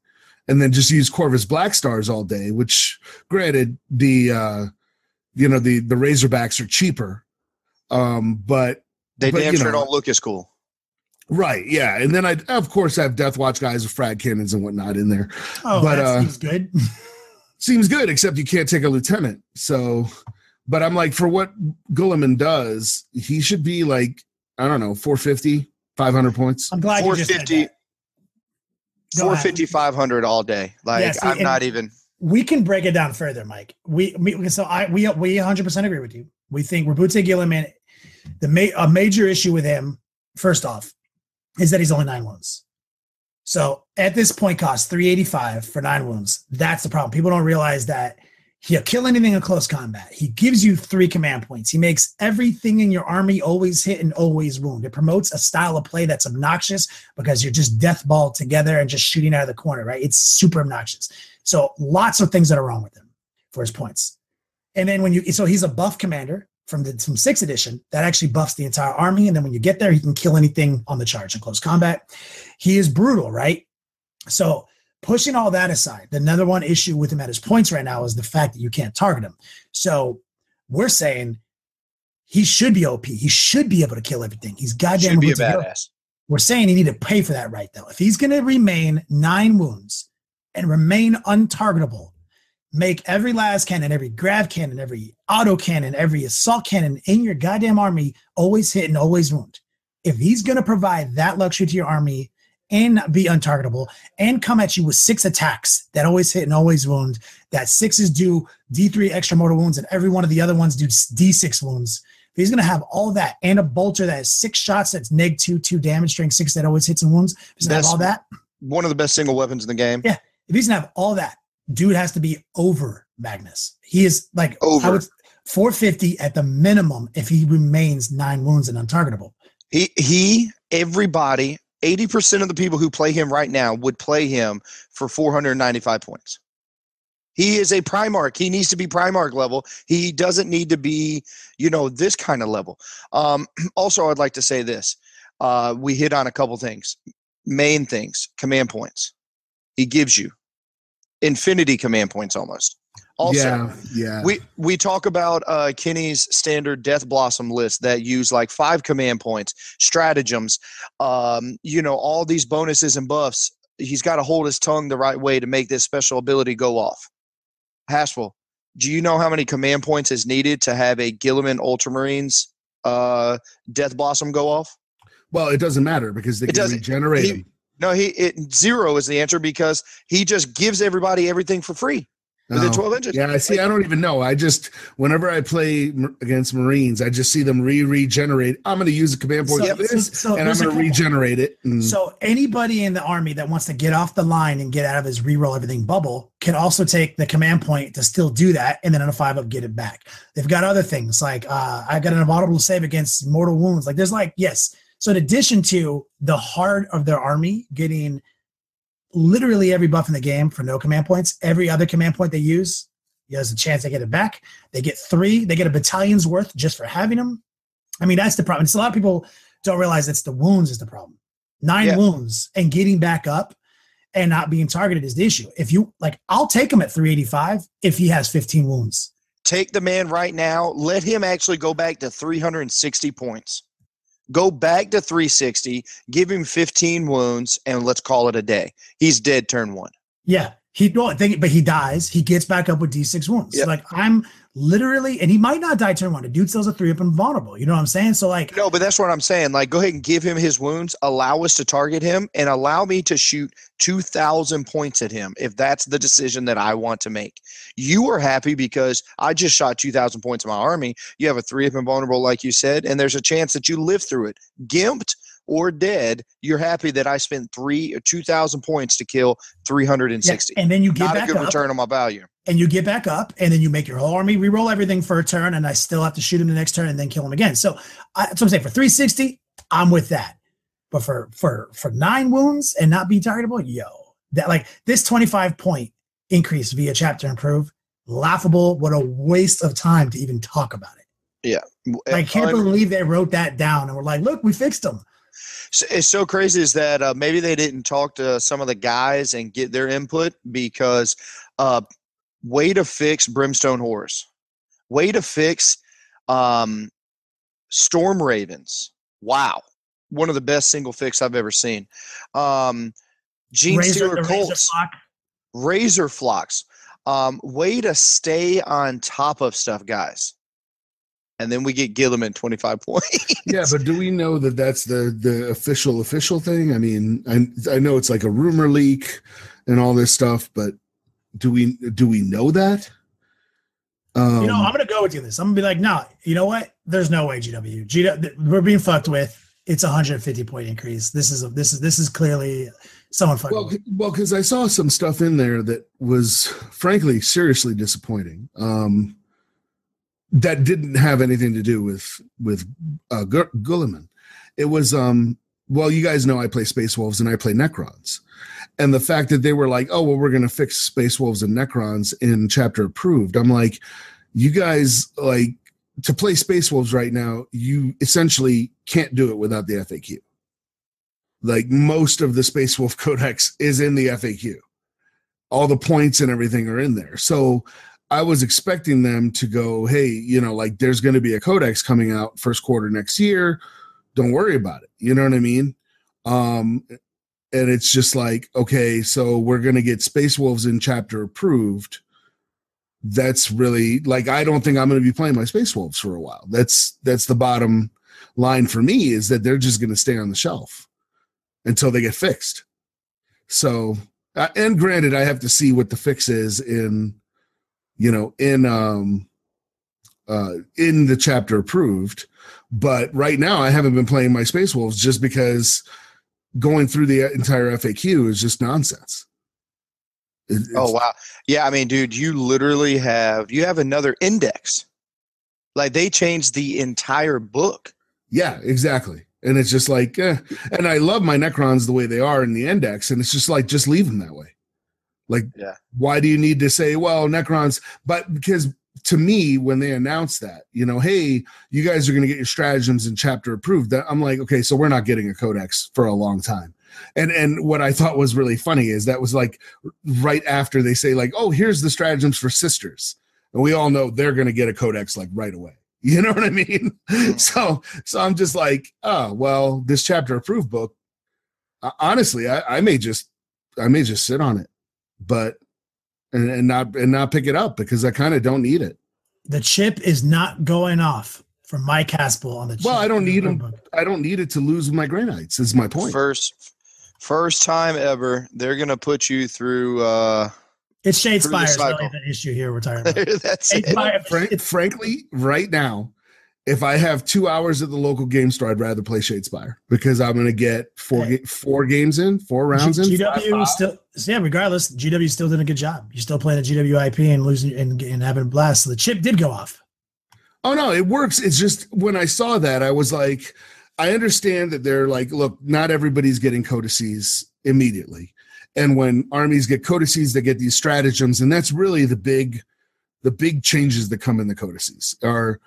And then just use Corvus Black Stars all day, which, granted, the Razorbacks are cheaper, but they damn sure don't look as cool. Right, yeah. And then I, of course, have Death Watch guys with frag cannons and whatnot in there. Oh, but, that seems good. Seems good, except you can't take a lieutenant. So, but I'm like, for what Guilliman does, he should be like, I don't know, 450, 500 points. I'm glad 450, you just said that. 450, 500 all day. Like, yeah, see, I'm not even. We can break it down further, Mike. We 100% agree with you. We think Robute Guilliman, a major issue with him, first off, is that he's only 9 wounds. So at this point cost 385 for 9 wounds. That's the problem. People don't realize that he'll kill anything in close combat. He gives you 3 command points. He makes everything in your army always hit and always wound. It promotes a style of play that's obnoxious because you're just deathballed together and just shooting out of the corner, right? It's super obnoxious. So lots of things that are wrong with him for his points. And then so he's a buff commander from 6th edition that actually buffs the entire army. And then when you get there, he can kill anything on the charge in close combat. He is brutal, right? So pushing all that aside, the number one issue with him at his points right now is the fact that you can't target him. So we're saying he should be OP. He should be able to kill everything. He's goddamn should be a badass. We're saying you need to pay for that right, though. If he's going to remain 9 wounds and remain untargetable, make every las cannon, every grav cannon, every auto cannon, every assault cannon in your goddamn army always hit and always wound. If he's going to provide that luxury to your army and be untargetable and come at you with 6 attacks that always hit and always wound, that 6s do D3 extra mortal wounds and every one of the other ones do D6 wounds. If he's going to have all that and a bolter that has 6 shots that's -2 damage, strength 6 that always hits and wounds, if he's going to have all that. One of the best single weapons in the game. Yeah. If he's going to have all that, dude has to be over Magnus. He is like over 450 at the minimum if he remains 9 wounds and untargetable. Everybody, 80% of the people who play him right now would play him for 495 points. He is a Primarch. He needs to be Primarch level. He doesn't need to be, this kind of level. Also, I'd like to say this. We hit on a couple things. Main things, command points. He gives you infinity command points almost. Also, we talk about Kenny's standard Death Blossom list that use like 5 command points, stratagems, all these bonuses and buffs. He's got to hold his tongue the right way to make this special ability go off. Haspil, do you know how many command points is needed to have a Guilliman Ultramarines Death Blossom go off? Well, it doesn't matter because they can regenerate them. No, 0 is the answer because he just gives everybody everything for free. Within 12 inches. Yeah, I see. I don't even know. Whenever I play against Marines, I just see them regenerate. I'm going to use a command point for this, and I'm going to regenerate it. So anybody in the army that wants to get off the line and get out of his reroll everything bubble can also take the command point to still do that, and then on a 5-up get it back. They've got other things like I got an inaudible save against mortal wounds. Like there's yes. So in addition to the heart of their army getting literally every buff in the game for no command points, every other command point they use, there's a chance they get it back. They get 3. They get a battalion's worth just for having them. I mean, that's the problem. It's a lot of people don't realize it's the wounds is the problem. 9 wounds and getting back up and not being targeted is the issue. If you I'll take him at 385 if he has 15 wounds. Take the man right now. Let him actually go back to 360 points. Go back to 360, give him 15 wounds, and let's call it a day. He's dead turn 1. Yeah. But he dies. He gets back up with D6 wounds. Yep. I'm literally, and he might not die turn 1. The dude still's a 3-up and vulnerable. You know what I'm saying? So no, but that's what I'm saying. Go ahead and give him his wounds, allow us to target him, and allow me to shoot 2,000 points at him if that's the decision that I want to make. You are happy because I just shot 2,000 points in my army. You have a 3-up and vulnerable, like you said, and there's a chance that you live through it. Gimped or dead, you're happy that I spent 2,000 points to kill 360. Yeah, and then you get not back a good up, return on my value. And you get back up, and then you make your whole army reroll everything for a turn, and I still have to shoot him the next turn and then kill him again. So that's what I'm saying. For 360, I'm with that. But for 9 wounds and not be targetable, that this 25 point increase via chapter improve, laughable. What a waste of time to even talk about it. Yeah, I can't believe they wrote that down and we're like, look, we fixed them. It's so crazy is that maybe they didn't talk to some of the guys and get their input because way to fix Brimstone Horrors. Way to fix Storm Ravens. Wow. One of the best single fix I've ever seen. Gene Stealer Colts. Razor Flocks. Way to stay on top of stuff, guys. And then we get Guilliman 25 points. Yeah, but do we know that that's the official thing? I mean, I know it's like a rumor leak and all this stuff, but do we know that? I'm going to go with you this. I'm going to be like, no, you know what? There's no way we're being fucked with. It's a 150 point increase. This is clearly someone fucking. Well, because I saw some stuff in there that was frankly seriously disappointing. That didn't have anything to do with Guilliman. It was you guys know I play Space Wolves and I play Necrons, and the fact that they were like, oh well, we're going to fix Space Wolves and Necrons in chapter approved. I'm like, you guys to play Space Wolves right now, you essentially can't do it without the FAQ. Most of the Space Wolf Codex is in the FAQ. All the points and everything are in there. So I was expecting them to go, hey, there's going to be a Codex coming out first quarter next year. Don't worry about it. You know what I mean? And it's just like, okay, so we're going to get Space Wolves in chapter approved. That's really like, I don't think I'm going to be playing my Space Wolves for a while. That's the bottom line for me, is that they're just going to stay on the shelf until they get fixed. So, and granted, I have to see what the fix is in the chapter approved. But right now I haven't been playing my Space Wolves just because going through the entire FAQ is just nonsense. Oh, wow. Yeah, I mean, dude, you literally have another index. Like, they changed the entire book. Yeah, exactly. And it's just like, and I love my Necrons the way they are in the index, and it's just like, just leave them that way. Like, why do you need to say, well, Necrons? But because to me, when they announced that, hey, you guys are going to get your stratagems in chapter approved, that I'm like, okay, so we're not getting a Codex for a long time. And what I thought was really funny is that was like right after they say like, oh, here's the stratagems for sisters. And we all know they're going to get a Codex like right away. You know what I mean? So I'm just like, oh, well, this chapter approved book, honestly, I may just sit on it, but and not pick it up because I kind of don't need it. The chip is not going off for Mike Haspil on the chip. Well, I don't need them. I don't need it to lose my Grey Knights, is my point. First time ever, they're gonna put you through it's Shadespire is really the issue here we're talking about. That's it. Frankly, right now, if I have 2 hours at the local game store, I'd rather play Shadespire because I'm going to get four rounds in. GW still, yeah. Regardless, GW still did a good job. You're still playing a GW IP and losing and having a blast. So the chip did go off. Oh no, it works. It's just when I saw that, I was like, I understand that they're like, look, not everybody's getting codices immediately, and when armies get codices, they get these stratagems, and that's really the big changes that come in the codices are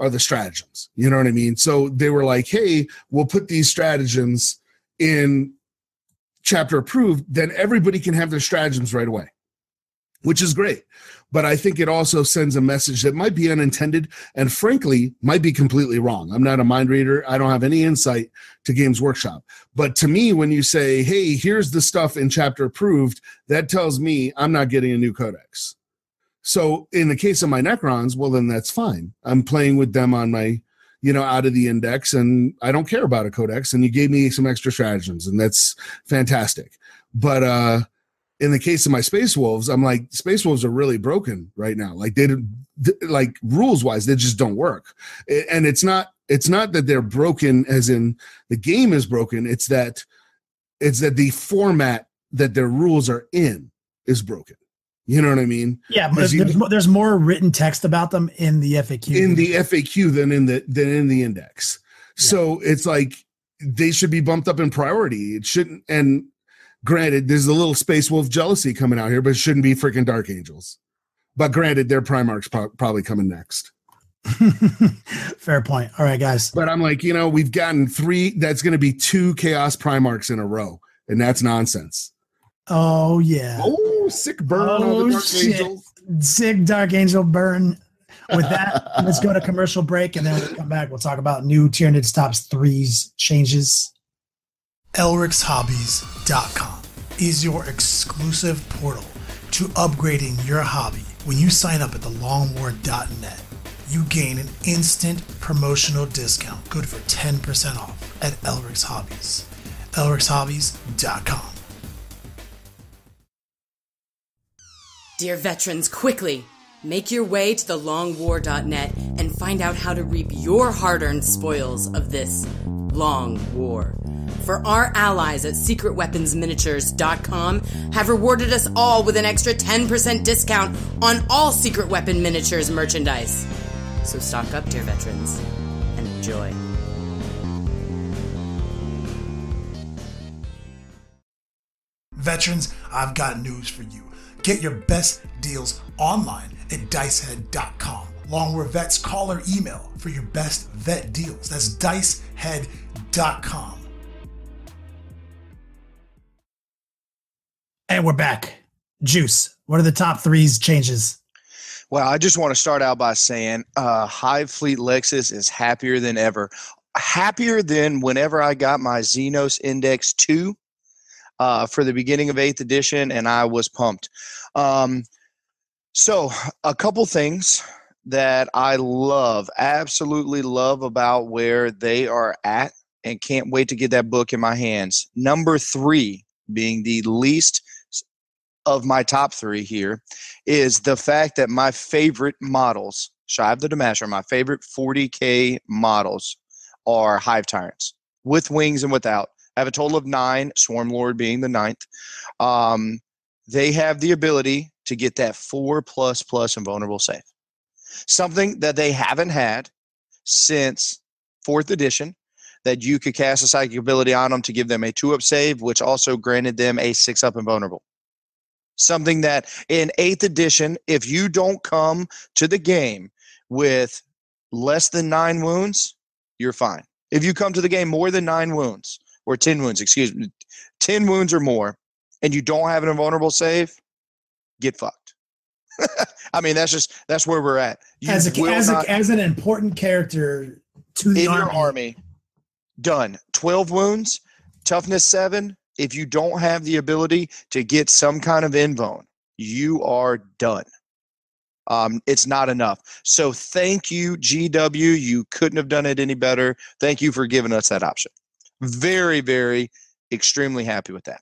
the stratagems. You know what I mean? So they were like, hey, we'll put these stratagems in chapter approved, then everybody can have their stratagems right away, which is great. But I think it also sends a message that might be unintended and frankly might be completely wrong. I'm not a mind reader. I don't have any insight to Games Workshop. But to me, when you say, hey, here's the stuff in chapter approved, that tells me I'm not getting a new codex. So in the case of my Necrons, well, then that's fine. I'm playing with them on my, out of the index, and I don't care about a codex, and you gave me some extra stratagems, and that's fantastic. But in the case of my Space Wolves, I'm like, Space Wolves are really broken right now. Like like rules wise, they just don't work. And it's not that they're broken as in the game is broken. It's that the format that their rules are in is broken. You know what I mean? Yeah, but there's more written text about them in the FAQ. In the FAQ than in the index. Yeah. So it's like they should be bumped up in priority. It shouldn't. And granted, there's a little Space Wolf jealousy coming out here, but it shouldn't be freaking Dark Angels. But granted, their Primarch's probably coming next. Fair point. All right, guys. But I'm like, we've gotten 3. That's going to be 2 Chaos Primarchs in a row, and that's nonsense. Oh yeah. Oh, sick burn on the Dark Angels. Sick Dark Angel burn. With that, let's go to commercial break, and then we'll come back. We'll talk about new Tyranids Tops 3's changes. Elric'sHobbies.com is your exclusive portal to upgrading your hobby. When you sign up at thelongwar.net, you gain an instant promotional discount good for 10% off at Elric's Hobbies. Elric'sHobbies.com. Dear veterans, quickly, make your way to thelongwar.net and find out how to reap your hard-earned spoils of this long war. For our allies at secretweaponsminiatures.com have rewarded us all with an extra 10% discount on all Secret Weapon Miniatures merchandise. So stock up, dear veterans, and enjoy. Veterans, I've got news for you. Get your best deals online at dicehead.com. Longwar Vets, call or email for your best vet deals. That's dicehead.com. And we're back. Juice, what are the top 3's changes? Well, I just want to start out by saying Hive Fleet Lexus is happier than ever. happier than whenever I got my Xenos Index 2 for the beginning of 8th edition, and I was pumped. So a couple things that I love, absolutely love about where they are at, and can't wait to get that book in my hands. Number 3, being the least of my top 3 here, is the fact that my favorite models, shy of the Damasher, my favorite 40K models are Hive Tyrants, with wings and without. I have a total of 9, Swarmlord being the 9th. They have the ability to get that 4++ invulnerable save. Something that they haven't had since 4th edition, that you could cast a psychic ability on them to give them a 2-up save, which also granted them a 6-up invulnerable. Something that in 8th edition, if you don't come to the game with less than 9 wounds, you're fine. If you come to the game more than 9 wounds, or 10 wounds, 10 wounds or more, and you don't have an invulnerable save, get fucked. I mean, that's where we're at. As an important character to the your army, done. 12 wounds, toughness 7. If you don't have the ability to get some kind of invuln, you are done. It's not enough. So thank you, GW. You couldn't have done it any better. Thank you for giving us that option. Very, very, extremely happy with that.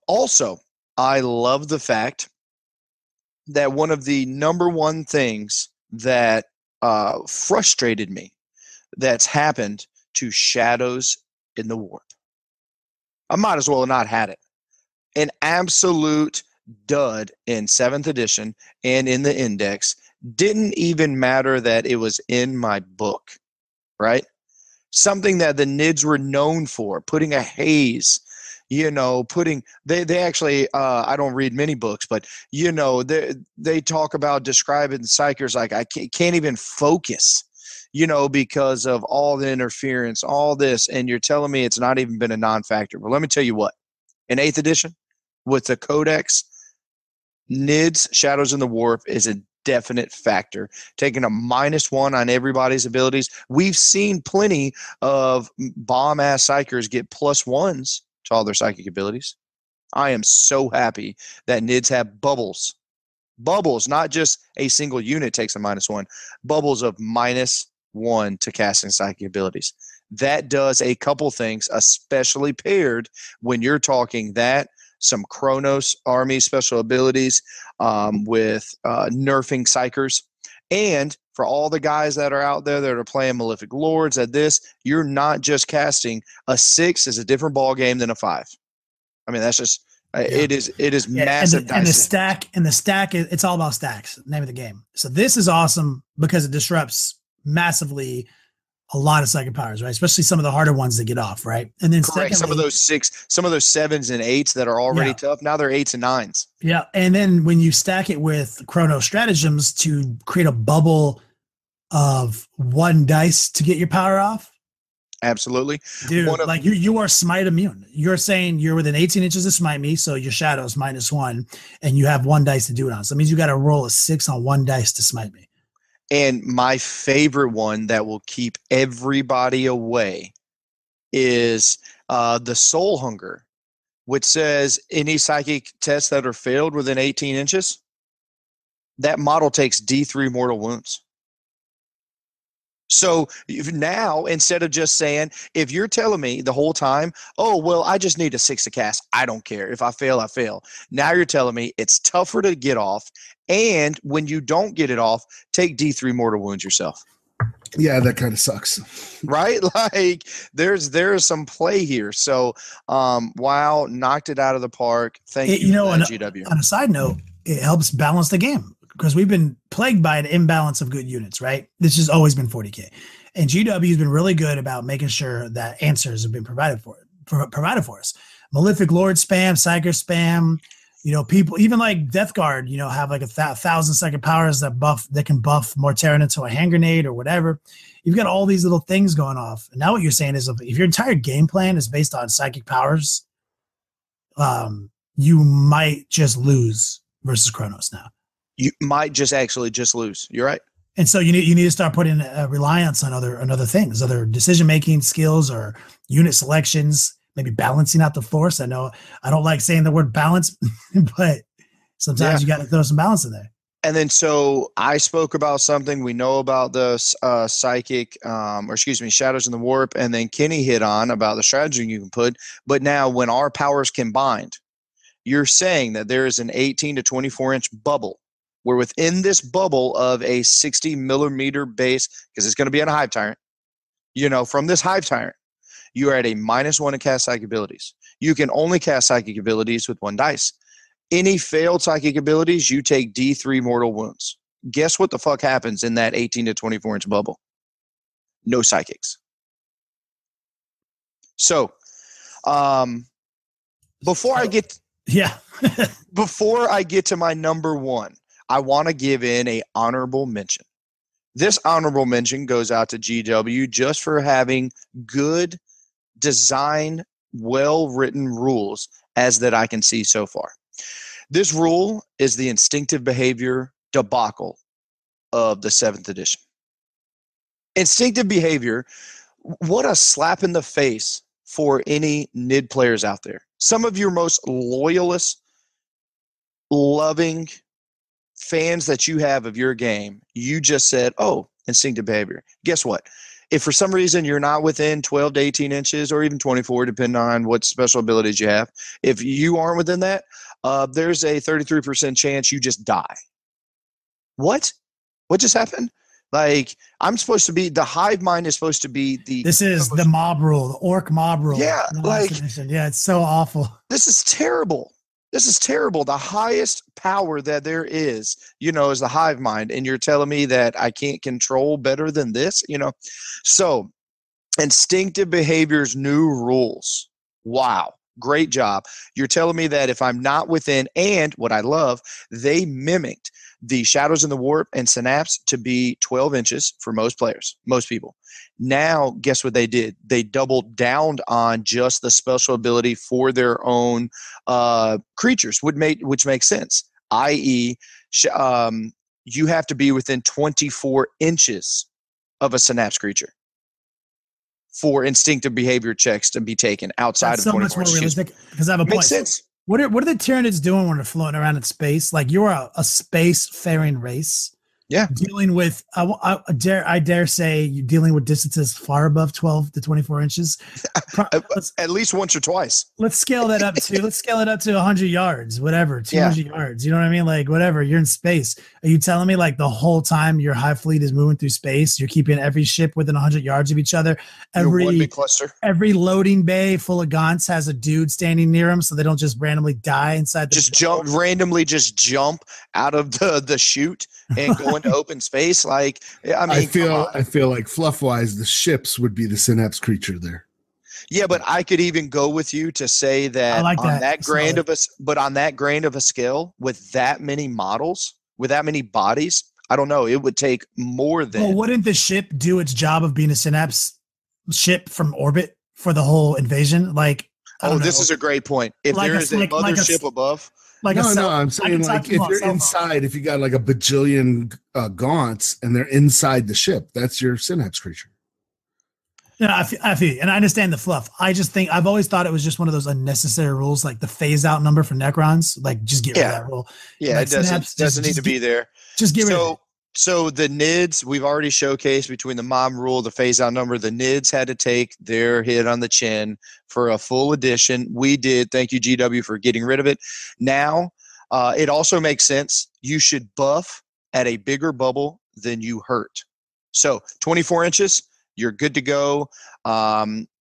Also, I love the fact that one of the number one things that frustrated me that's happened to Shadows in the Warp, I might as well have not had it. An absolute dud in 7th edition and in the index. Didn't even matter that it was in my book, right? Something that the Nids were known for, putting a haze, they actually, I don't read many books, but, they talk about describing psychers like I can't even focus, because of all the interference, all this, and you're telling me it's not even been a non-factor. Well, let me tell you what, in 8th edition, with the Codex, Nids, Shadows in the Warp is a definite factor, taking a -1 on everybody's abilities. We've seen plenty of bomb-ass psychers get +1s to all their psychic abilities. I am so happy that Nids have bubbles. Bubbles, not just a single unit takes a -1. Bubbles of -1 to casting psychic abilities. That does a couple things, especially paired when you're talking that, some Chronos army special abilities with nerfing psychers. And for all the guys that are out there that are playing Malefic Lords at this, you're not just casting a 6 is a different ball game than a 5. I mean, that's just it is massive. And the stack it's all about stacks, name of the game. So this is awesome because it disrupts massively a lot of psychic powers, right? Especially some of the harder ones that get off, right? And then correct, some of those 7s and 8s that are already tough, now they're 8s and 9s. Yeah, and then when you stack it with Chrono stratagems to create a bubble of 1 dice to get your power off. Absolutely. Dude, you are smite immune. You're saying you're within 18 inches of smite me, so your Shadow's -1, and you have 1 dice to do it on. So that means you got to roll a 6 on 1 dice to smite me. And my favorite one that will keep everybody away is the Soul Hunger, which says any psychic tests that are failed within 18 inches, that model takes D3 mortal wounds. So now, instead of just saying, if you're telling me the whole time, oh, well, I just need a 6 to cast, I don't care. If I fail, I fail. Now you're telling me it's tougher to get off. And when you don't get it off, take D3 mortal wounds yourself. Yeah, that kind of sucks. Right? Like there's some play here. So wow, knocked it out of the park. Thank you for that, GW. On a side note, it helps balance the game because we've been plagued by an imbalance of good units, right? This has always been 40K. And GW has been really good about making sure that answers have been provided for us. Malefic Lord spam, Psyker spam, people even like Death Guard, have like 1,000 psychic powers that can buff more Tyranids to a hand grenade or whatever. You've got all these little things going off. And now what you're saying is if your entire game plan is based on psychic powers, you might just lose versus Chronos now. You might just lose. You're right. And so you need to start putting a reliance on other things, other decision making skills or unit selections, maybe balancing out the force. I know I don't like saying the word balance, but sometimes you got to throw some balance in there. And then so I spoke about something we know about the psychic, Shadows in the Warp, and then Kenny hit on about the strategy you can put. But now when our powers combined, you're saying that there is an 18 to 24 inch bubble. We're within this bubble of a 60 millimeter base, because it's going to be on a Hive Tyrant. From this Hive Tyrant, you are at a -1 to cast psychic abilities. You can only cast psychic abilities with 1 dice. Any failed psychic abilities, you take D3 mortal wounds. Guess what the fuck happens in that 18 to 24 inch bubble? No psychics. So, before I get to my number one, I want to give in a honorable mention. This honorable mention goes out to GW just for having good design, well-written rules as that I can see so far. This rule is the instinctive behavior debacle of the 7th edition. Instinctive behavior, what a slap in the face for any NID players out there. Some of your most loyalist, loving fans that you have of your game, you just said, oh, instinctive behavior. Guess what? If for some reason you're not within 12 to 18 inches or even 24, depending on what special abilities you have, if you aren't within that, there's a 33% chance you just die. What just happened? Like, I'm supposed to be, the hive mind is supposed to be this is the mob rule, the orc mob rule. Yeah, it's so awful. This is terrible. The highest power that there is the hive mind. And you're telling me that I can't control better than this, So, instinctive behavior's new rules. Wow. Great job. You're telling me that if I'm not within, and what I love, they mimicked the Shadows in the Warp and Synapse to be 12 inches for most players, most people. Now, guess what they did? They doubled down on just the special ability for their own creatures, which makes sense, i.e., you have to be within 24 inches of a Synapse creature for instinctive behavior checks to be taken outside of 24 inches. So much more realistic, because I have a point. Makes sense. What are the Tyranids doing when they're floating around in space? Like, you're a space-faring race. Yeah. Dealing with, I dare say, you're dealing with distances far above 12 to 24 inches. At least once or twice. Let's scale that up to 100 yards, whatever, 200 yards. You know what I mean? Like, whatever, you're in space. Are you telling me, like, the whole time your hive fleet is moving through space, you're keeping every ship within 100 yards of each other? One big cluster. Every loading bay full of gaunts has a dude standing near them, so they don't just randomly die inside the randomly jump out of the chute and go into open space. Like, I feel like fluff-wise, the ships would be the Synapse creature there. Yeah, but I could even go with you to say that on that grand of a scale, with that many models, with that many bodies, I don't know. It would take more than. Well, wouldn't the ship do its job of being a Synapse ship from orbit for the whole invasion? Like, this is a great point. If there is a mothership above. I'm saying, like, if you're inside, if you got like a bajillion gaunts and they're inside the ship, that's your Synapse creature. I feel, and I understand the fluff. I just think I've always thought it was just one of those unnecessary rules, like the phase out number for Necrons. Like, just get rid of that rule. Yeah, like, it doesn't need to be there. Just get rid of it. So the NIDs, we've already showcased between the mob rule, the phase out number, the NIDs had to take their hit on the chin for a full edition. We did. Thank you, GW, for getting rid of it. Now, it also makes sense. You should buff at a bigger bubble than you hurt. So 24 inches, you're good to go.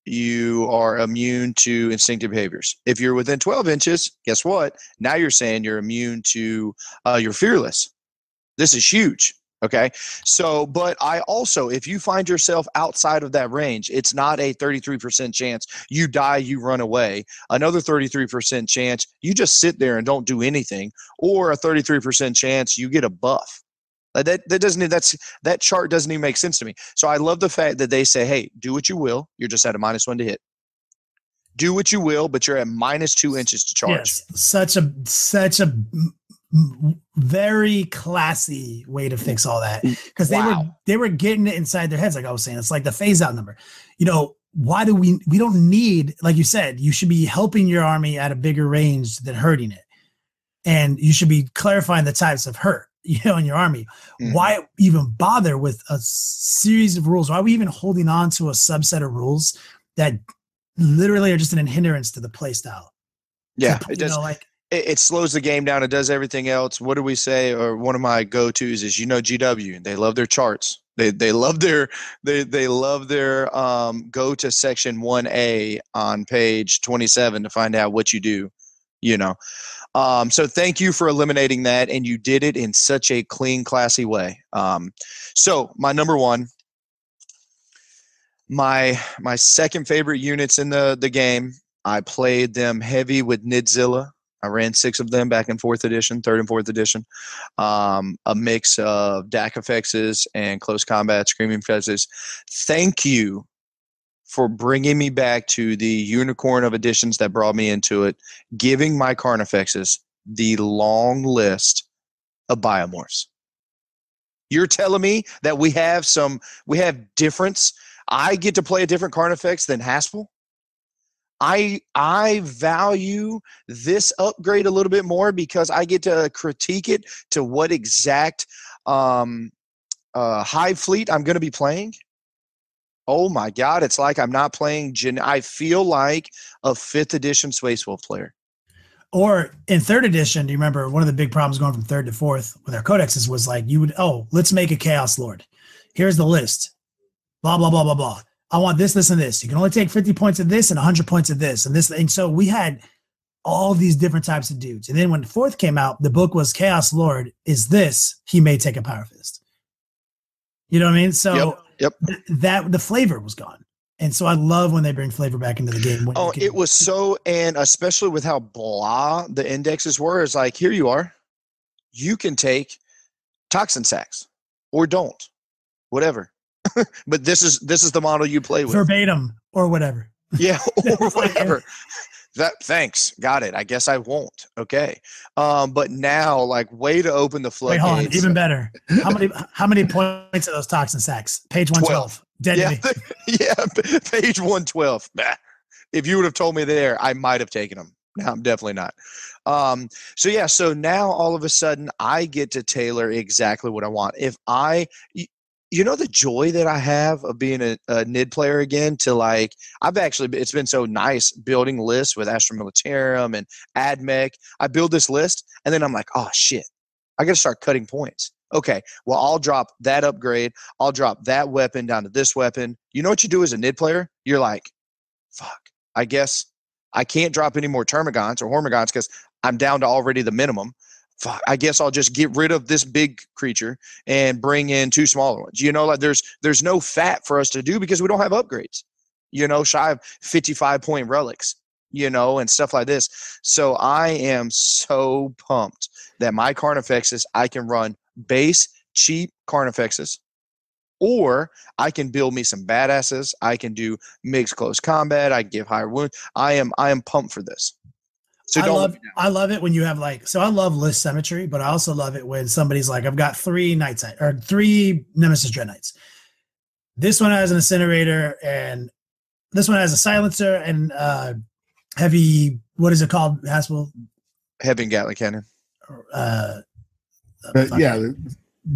You are immune to instinctive behaviors. If you're within 12 inches, guess what? Now you're saying you're immune to, you're fearless. This is huge. Okay. So, but I also, if you find yourself outside of that range, it's not a 33% chance you die, you run away. Another 33% chance you just sit there and don't do anything, or a 33% chance you get a buff. That chart doesn't even make sense to me. So I love the fact that they say, hey, do what you will. You're just at a -1 to hit. Do what you will, but you're at -2 inches to charge. Yes, such a very classy way to fix all that, because they were getting it inside their heads. Like I was saying, it's like the phase out number. Why do we don't need, like you said, you should be helping your army at a bigger range than hurting it. And you should be clarifying the types of hurt, in your army. Mm-hmm. Why even bother with a series of rules? Why are we even holding on to a subset of rules that literally are just an hindrance to the play style? Yeah, it does. It slows the game down. It does everything else. What do we say? Or one of my go-tos is, GW. They love their charts. They love their go to section 1A on page 27 to find out what you do. So thank you for eliminating that, and you did it in such a clean, classy way. So my number one, my second favorite units in the game. I played them heavy with Nidzilla. I ran 6 of them back in 4th edition, 3rd and 4th edition. A mix of DAC effects and close combat, screaming fezzes. Thank you for bringing me back to the unicorn of editions that brought me into it, giving my Carnifexes the long list of biomorphs. You're telling me that we have difference. I get to play a different Carnifex than Haspil. I value this upgrade a little bit more because I get to critique it to what exact hive fleet I'm going to be playing. Oh my God, it's like I'm not playing. I feel like a 5th edition Space Wolf player. Or in 3rd edition, do you remember one of the big problems going from 3rd to 4th with our codexes was like let's make a Chaos Lord. Here's the list. Blah, blah, blah, blah, blah. I want this, this, and this. You can only take 50 points of this and 100 points of this and this. And so we had all these different types of dudes. And then when 4th came out, the book was Chaos Lord is this. He may take a Power Fist. You know what I mean? So yep. That the flavor was gone. And so I love when they bring flavor back into the game. It was so, and especially with how blah the indexes were, it's like, here you are. You can take Toxin Sacks or don't. Whatever. But this is the model you play with. Verbatim or whatever. Yeah, or whatever. Thanks. Got it. I guess I won't. Okay. But now, like, way to open the floodgates. Wait, hold on. Even better. How many points are those Toxin Sacks? Page 112. Dead to me. Yeah, page 112. If you would have told me there, I might have taken them. No, I'm definitely not. So now all of a sudden I get to tailor exactly what I want. If the joy that I have of being a NID player again, it's been so nice building lists with Astra Militarum and AdMech. I build this list and then I'm like, oh shit, I got to start cutting points. Okay, well, I'll drop that upgrade. I'll drop that weapon down to this weapon. You know what you do as a NID player? You're like, fuck, I guess I can't drop any more Termagants or Hormagants because I'm down to already the minimum. Fuck, I guess I'll just get rid of this big creature and bring in 2 smaller ones. There's no fat for us to do because we don't have upgrades, shy of 55-point relics, and stuff like this. So I am so pumped that my Carnifexes, I can run base, cheap Carnifexes, or I can build me some badasses. I can do mixed close combat. I can give higher wound. I am pumped for this. So I love it when you have I love list symmetry, but I also love it when somebody's like, I've got 3 Nemesis Dread Knights. This one has an incinerator and this one has a silencer and heavy, what is it called, Haspil? Heavy Gatling cannon. The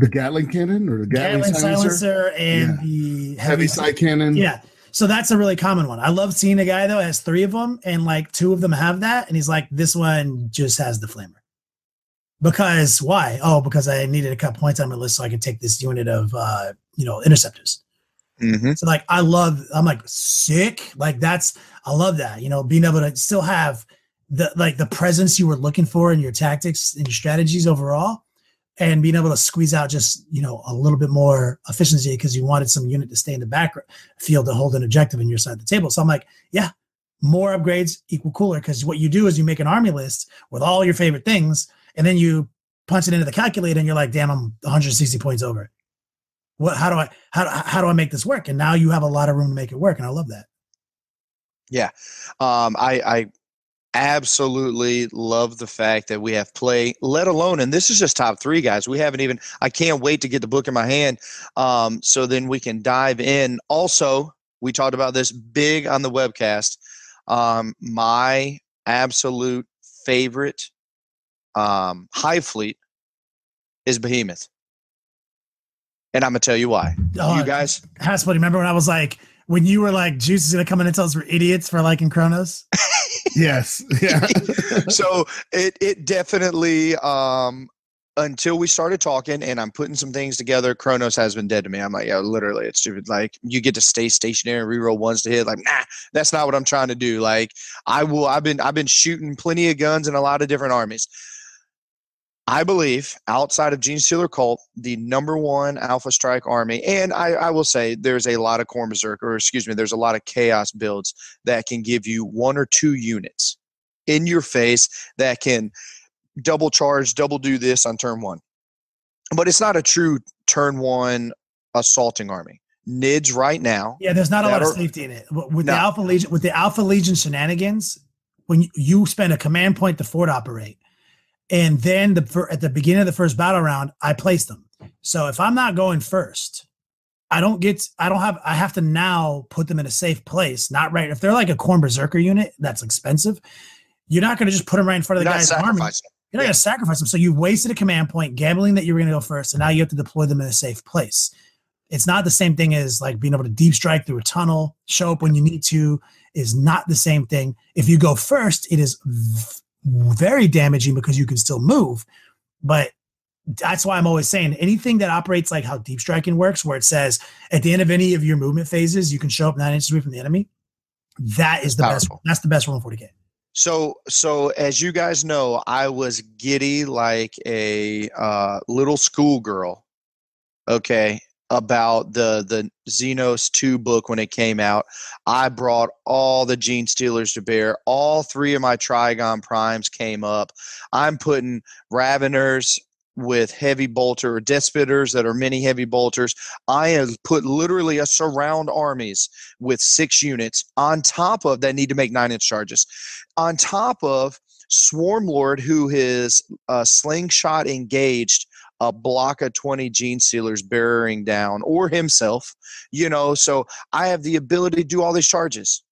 Gatling cannon or the Gatling silencer and the heavy side cannon. Yeah. So that's a really common one. I love seeing a guy, though, has 3 of them, and 2 of them have that. And he's like, this one just has the flamer. Because why? Oh, because I needed a couple points on my list so I could take this unit of, interceptors. Mm-hmm. So I'm like, sick. I love that, being able to still have the presence you were looking for in your tactics and your strategies overall. And being able to squeeze out just, a little bit more efficiency because you wanted some unit to stay in the back field to hold an objective in your side of the table. So I'm like, yeah, more upgrades equal cooler, because what you do is you make an army list with all your favorite things, and then you punch it into the calculator and you're like, damn, I'm 160 points over. How do I make this work? And now you have a lot of room to make it work. And I love that. Yeah. I absolutely love the fact that we have play, let alone, and this is just top 3, guys. We haven't even, I can't wait to get the book in my hand. So then we can dive in. Also, we talked about this big on the webcast. My absolute favorite hive fleet is Behemoth. And I'm going to tell you why. You guys? Haspil, remember when I was like, when you were like, Juice is going to come in and tell us we're idiots for liking Chronos? Yes. Yeah. So it definitely, until we started talking and I'm putting some things together, Chronos has been dead to me. I'm like, yeah, literally, it's stupid. Like, you get to stay stationary and reroll ones to hit. Like, nah, that's not what I'm trying to do. Like, I've been shooting plenty of guns in a lot of different armies. I believe outside of Gene Stealer Cult, the #1 Alpha Strike army, and I will say there's a lot of Khorne Berserker, or excuse me, there's a lot of Chaos builds that can give you 1 or 2 units in your face that can double charge, double do this on turn 1. But it's not a true turn 1 assaulting army. Nids right now. Yeah, there's not a lot of safety in it. With the Alpha Legion shenanigans, when you spend a command point to forward operate, and then at the beginning of the first battle round, I place them. So if I'm not going first, I have to now put them in a safe place. Not right. If they're like a Khorne Berserker unit, that's expensive. You're not going to just put them right in front of the guy's army. You're not going to sacrifice them. So you've wasted a command point, gambling that you were going to go first, and now you have to deploy them in a safe place. It's not the same thing as like being able to deep strike through a tunnel, show up when you need to, is not the same thing. If you go first, it is very damaging because you can still move. But that's why I'm always saying anything that operates like how deep striking works, where it says at the end of any of your movement phases, you can show up 9 inches away from the enemy. That is the best. That's the best 140K. So as you guys know, I was giddy like a little schoolgirl, okay, about the Xenos 2 book when it came out. I brought all the Gene Stealers to bear. All 3 of my Trigon Primes came up. I'm putting Raveners with heavy bolter, or Death Spitters that are mini heavy bolters. I have put literally a surround armies with 6 units on top of that need to make 9-inch charges. On top of Swarm Lord, who is slingshot engaged a block of 20 Gene Stealers bearing down, or himself, so I have the ability to do all these charges.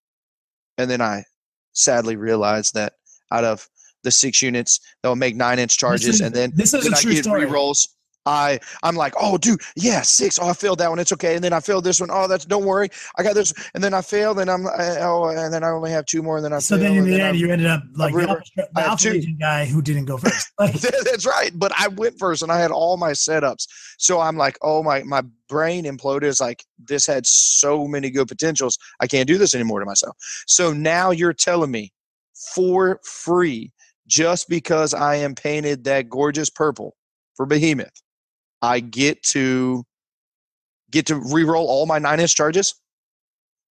And then I sadly realized that out of the 6 units that will make 9-inch charges, and then this is a true story. Rerolls. I'm like, oh, dude, yeah, 6. Oh, I failed that one. It's okay. And then I failed this one. Oh, don't worry. I got this. And then I failed, and and then I only have 2 more. And then I so failed. then in the end, you ended up like the Alpha Legion guy who didn't go first. Like, that's right. But I went first, and I had all my setups. So I'm like, oh, my brain imploded. It's like, this had so many good potentials. I can't do this anymore to myself. So now you're telling me for free, just because I am painted that gorgeous purple for Behemoth, I get to reroll all my 9-inch charges,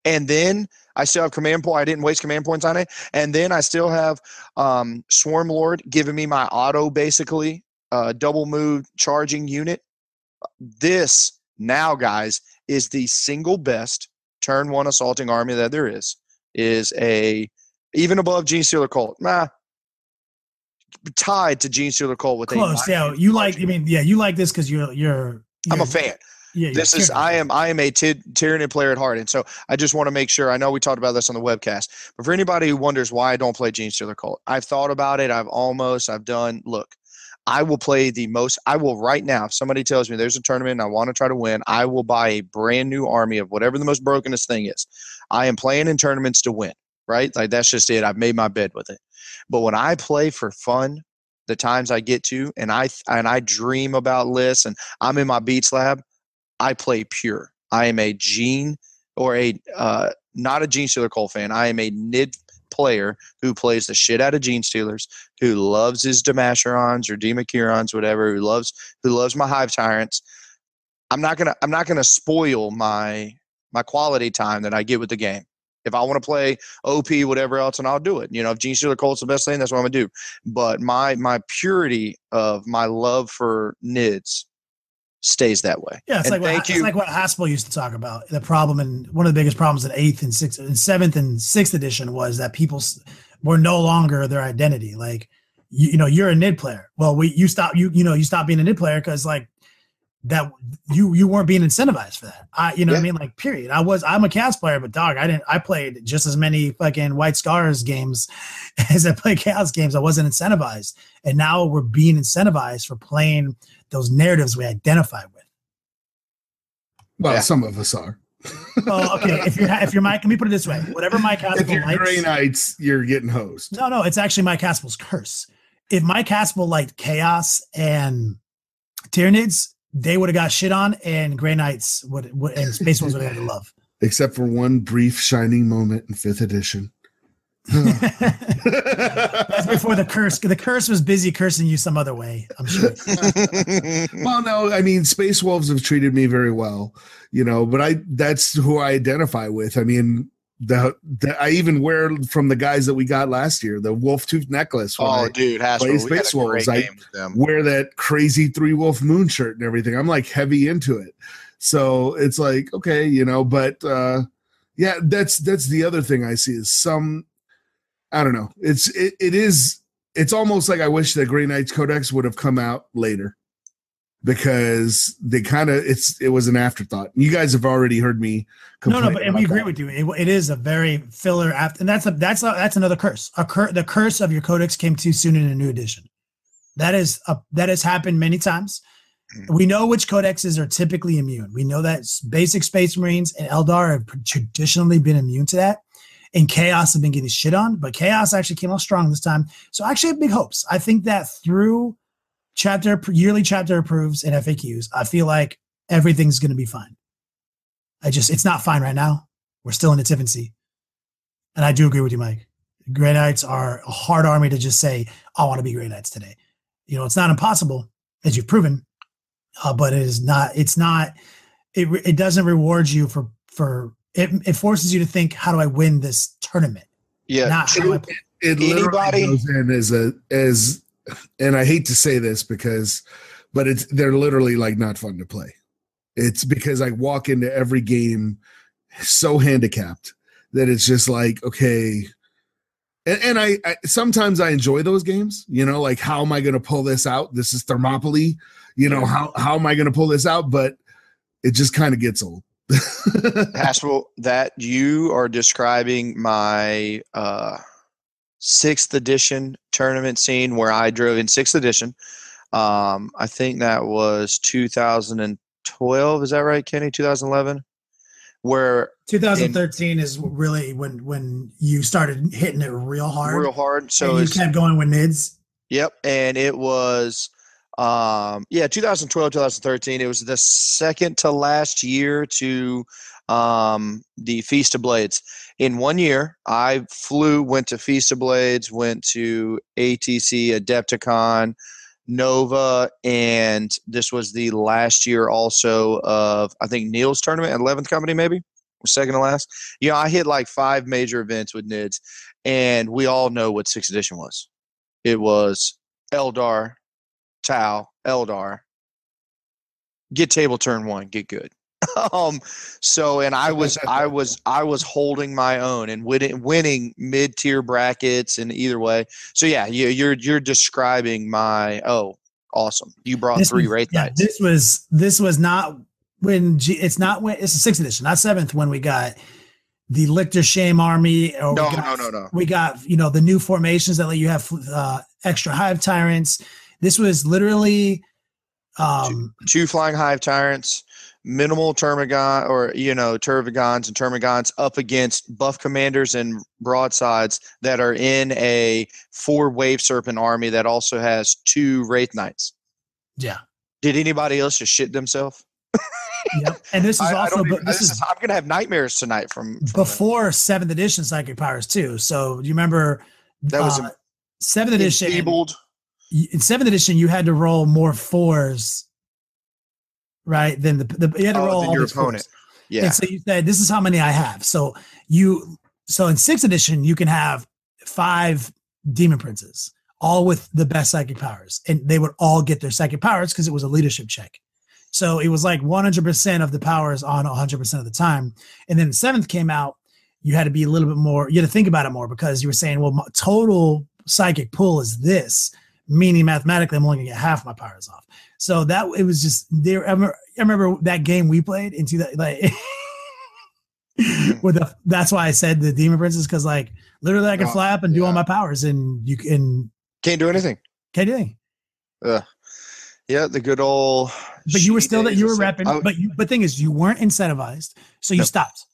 and then I still have command point. I didn't waste command points on it, and then I still have Swarm Lord giving me my auto, basically double move charging unit. This now, guys, is the single best turn 1 assaulting army that there is. Is even above Gene Stealer Cult. Tied to Gene Stealer Cult with close. Yeah, you like this because you're I'm a fan. Yeah, this is I am a Tyranid player at heart, and so I just want to make sure. I know we talked about this on the webcast, but for anybody who wonders why I don't play Gene Stealer Cult, I've thought about it. I've done. Look, I will play the most. I will right now. If somebody tells me there's a tournament and I want to try to win, I will buy a brand new army of whatever the most brokenest thing is. I am playing in tournaments to win, right? Like, that's just it. I've made my bed with it. But when I play for fun, the times I get to, and I dream about lists, and I'm in my Beats lab, I play pure. I am a Gene, or not a Gene Stealer Cult fan. I am a Nid player who plays the shit out of Gene Stealers, who loves his Demashurons or Demachirons, whatever, who loves my Hive Tyrants. I'm not gonna spoil my quality time that I get with the game. If I want to play OP, whatever else, and I'll do it. If Gene Stealer Colt's the best thing, that's what I'm going to do. But my purity of my love for Nids stays that way. Yeah, it's like what Haspil used to talk about. The problem, and one of the biggest problems in 8th and 6th and 7th and 6th edition was that people were no longer their identity. Like, you're a Nid player. Well, you stop being a Nid player because like that you weren't being incentivized for that. What I mean? Like, period. I'm a Chaos player, but dog, I played just as many fucking White Scars games as I played Chaos games. I wasn't incentivized. And now we're being incentivized for playing those narratives we identify with. Well, some of us are. Well, okay. If you're Mike, let me put it this way: whatever Mike Haspil if you're likes, Grey Knights, you're getting hosed. No, it's actually Mike Haspil's curse. If Mike Haspil liked Chaos and Tyranids, they would have got shit on, and Grey Knights would and Space Wolves would have had to love. Except for one brief shining moment in 5th edition. That's before the curse. The curse was busy cursing you some other way, I'm sure. Well, no, I mean, Space Wolves have treated me very well, but that's who I identify with. I mean, I even wear from the guys that we got last year, the wolf tooth necklace. Dude, Haspil, Space Wolves. I wear that crazy 3-wolf moon shirt and everything. I'm like heavy into it. So it's like, okay, but that's the other thing I see is I don't know. It's almost like I wish that Grey Knights Codex would have come out later because they it was an afterthought. You guys have already heard me complain. No, but we agree with you. It is a very filler and that's another curse. The curse of your Codex came too soon in a new edition. That has happened many times. We know which codexes are typically immune. We know that basic Space Marines and Eldar have traditionally been immune to that. And Chaos have been getting shit on, but Chaos actually came out strong this time. So I actually have big hopes. I think that through yearly chapter approves and FAQs, I feel like everything's going to be fine. It's not fine right now. We're still in its infancy. And I do agree with you, Mike. Grey Knights are a hard army to just say, I want to be Grey Knights today. It's not impossible, as you've proven, but it doesn't reward you for it forces you to think, how do I win this tournament? Yeah. Not how do I play. It literally goes in as and I hate to say this but they're literally like not fun to play. It's because I walk into every game so handicapped that it's just like, okay. And I sometimes I enjoy those games, like how am I going to pull this out? This is Thermopylae, how am I going to pull this out? But it just kind of gets old. Haspil, that you are describing my 6th edition tournament scene where I drove in 6th edition. I think that was 2012. Is that right, Kenny? 2011? Where 2013 is really when you started hitting it real hard. So you kept going with Nids. Yep. And it was 2012, 2013. It was the second to last year to the Feast of Blades. In 1 year, I went to Feast of Blades, went to ATC, Adepticon, Nova, and this was the last year also of, I think, Neil's tournament at 11th Company, maybe, or second to last. I hit like 5 major events with Nids, and we all know what 6th edition was. It was Eldar, Tau, Eldar, get table turn 1, get good. And I was holding my own and winning mid-tier brackets and either way. So yeah, you're describing my awesome. You brought 3 Wraith Knights. This was not when it's the 6th edition, not 7th when we got the Lictor Shame army. Or No. We got the new formations that let you have extra Hive Tyrants. This was literally 2 flying Hive Tyrants, minimal Termagant or Tervagons and Termagants up against buff commanders and broadsides that are in a 4 Wave Serpent army that also has 2 Wraith Knights. Yeah. Did anybody else just shit themselves? Yep. And this is also I'm gonna have nightmares tonight from before 7th edition Psychic Powers too. So do you remember that was 7th edition? Enfeebled. In 7th edition, you had to roll more 4s, right? Than you had to roll all your these opponent. 4s. Yeah. And so you said, this is how many I have. So in 6th edition, you can have 5 Demon Princes, all with the best psychic powers. And they would all get their psychic powers because it was a leadership check. So it was like 100% of the powers on 100% of the time. And then 7th came out. you had to be a little bit more, you had to think about it more, because you were saying, well, my total psychic pull is this, meaning mathematically I'm only gonna get half my powers off. So that it was just there. I remember that game we played into that, like that's why I said the Demon Princess, because like literally I can fly up and do all my powers, and you can can't do anything. Can't do anything. Yeah, the good old. But you were still that you were repping. But thing is, you weren't incentivized, so you stopped.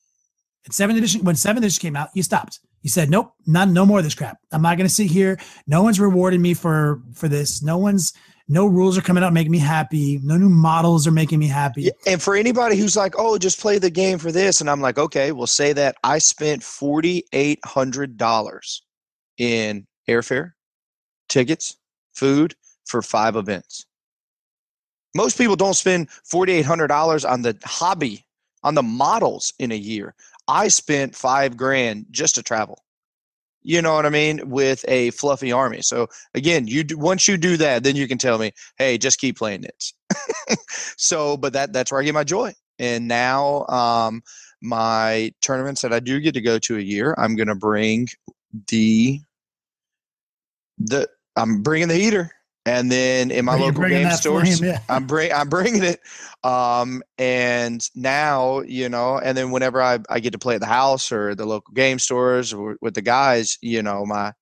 At 7th edition, when 7th edition came out, you stopped. You said, nope, no more of this crap. I'm not going to sit here. No one's rewarding me for this. No rules are coming out making me happy. No new models are making me happy. Yeah, and for anybody who's like, oh, just play the game for this. And I'm like, okay, we'll say that I spent $4,800 in airfare, tickets, food for 5 events. Most people don't spend $4,800 on the hobby, on the models in a year. I spent $5,000 just to travel. You know what I mean? With a fluffy army. So again, once you do that, then you can tell me, hey, just keep playing it. So, but that's where I get my joy. And now my tournaments that I do get to go to a year, I'm going to bring I'm bringing the heater. And then in my local game stores, I'm bringing it. And now, you know, and then whenever I get to play at the house or the local game stores or with the guys, you know, my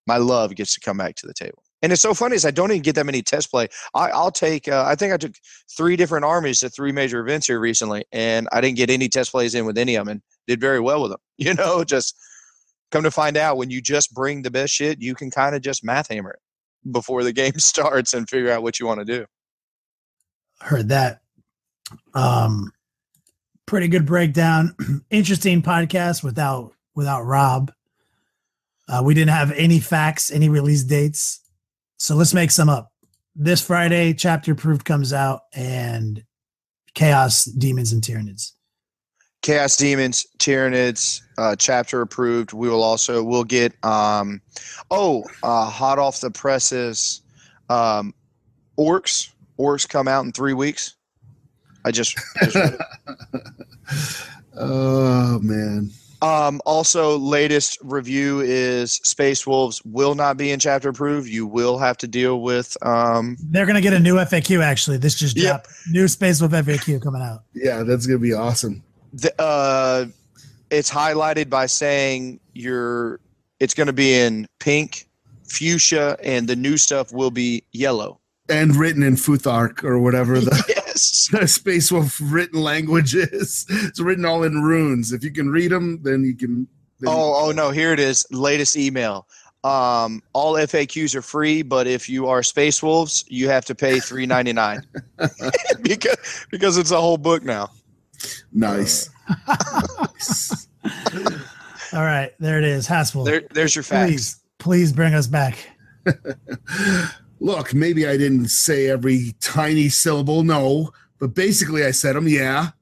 love gets to come back to the table. And it's so funny is I don't even get that many test play. I'll take, I think I took 3 different armies to 3 major events here recently, and I didn't get any test plays in with any of them and did very well with them. You know, just come to find out, when you just bring the best shit, you can kind of just math hammer it before the game starts and figure out what you want to do. Heard that. Pretty good breakdown. Interesting podcast without Rob. We didn't have any facts, any release dates. So let's make some up. This Friday, Chapter Approved comes out, and Chaos Demons and Tyranids. Chaos Demons, Tyranids, Chapter Approved. We'll get hot off the presses, Orcs. Orcs come out in 3 weeks. I just read it. Oh man. Also, latest review is Space Wolves will not be in Chapter Approved. You will have to deal with they're gonna get a new FAQ actually. This just dropped. New Space Wolf FAQ coming out. Yeah, that's gonna be awesome. It's highlighted by saying it's going to be in pink, fuchsia, and the new stuff will be yellow. And written in Futhark or whatever the Space Wolf written language is. It's written all in runes. If you can read them, then you can. No, here it is. Latest email. All FAQs are free, but if you are Space Wolves, you have to pay $3.99 because it's a whole book now. Nice. All right, there it is. Haspil. There's your facts. Please bring us back. Look, maybe I didn't say every tiny syllable, no, but basically I said them, yeah.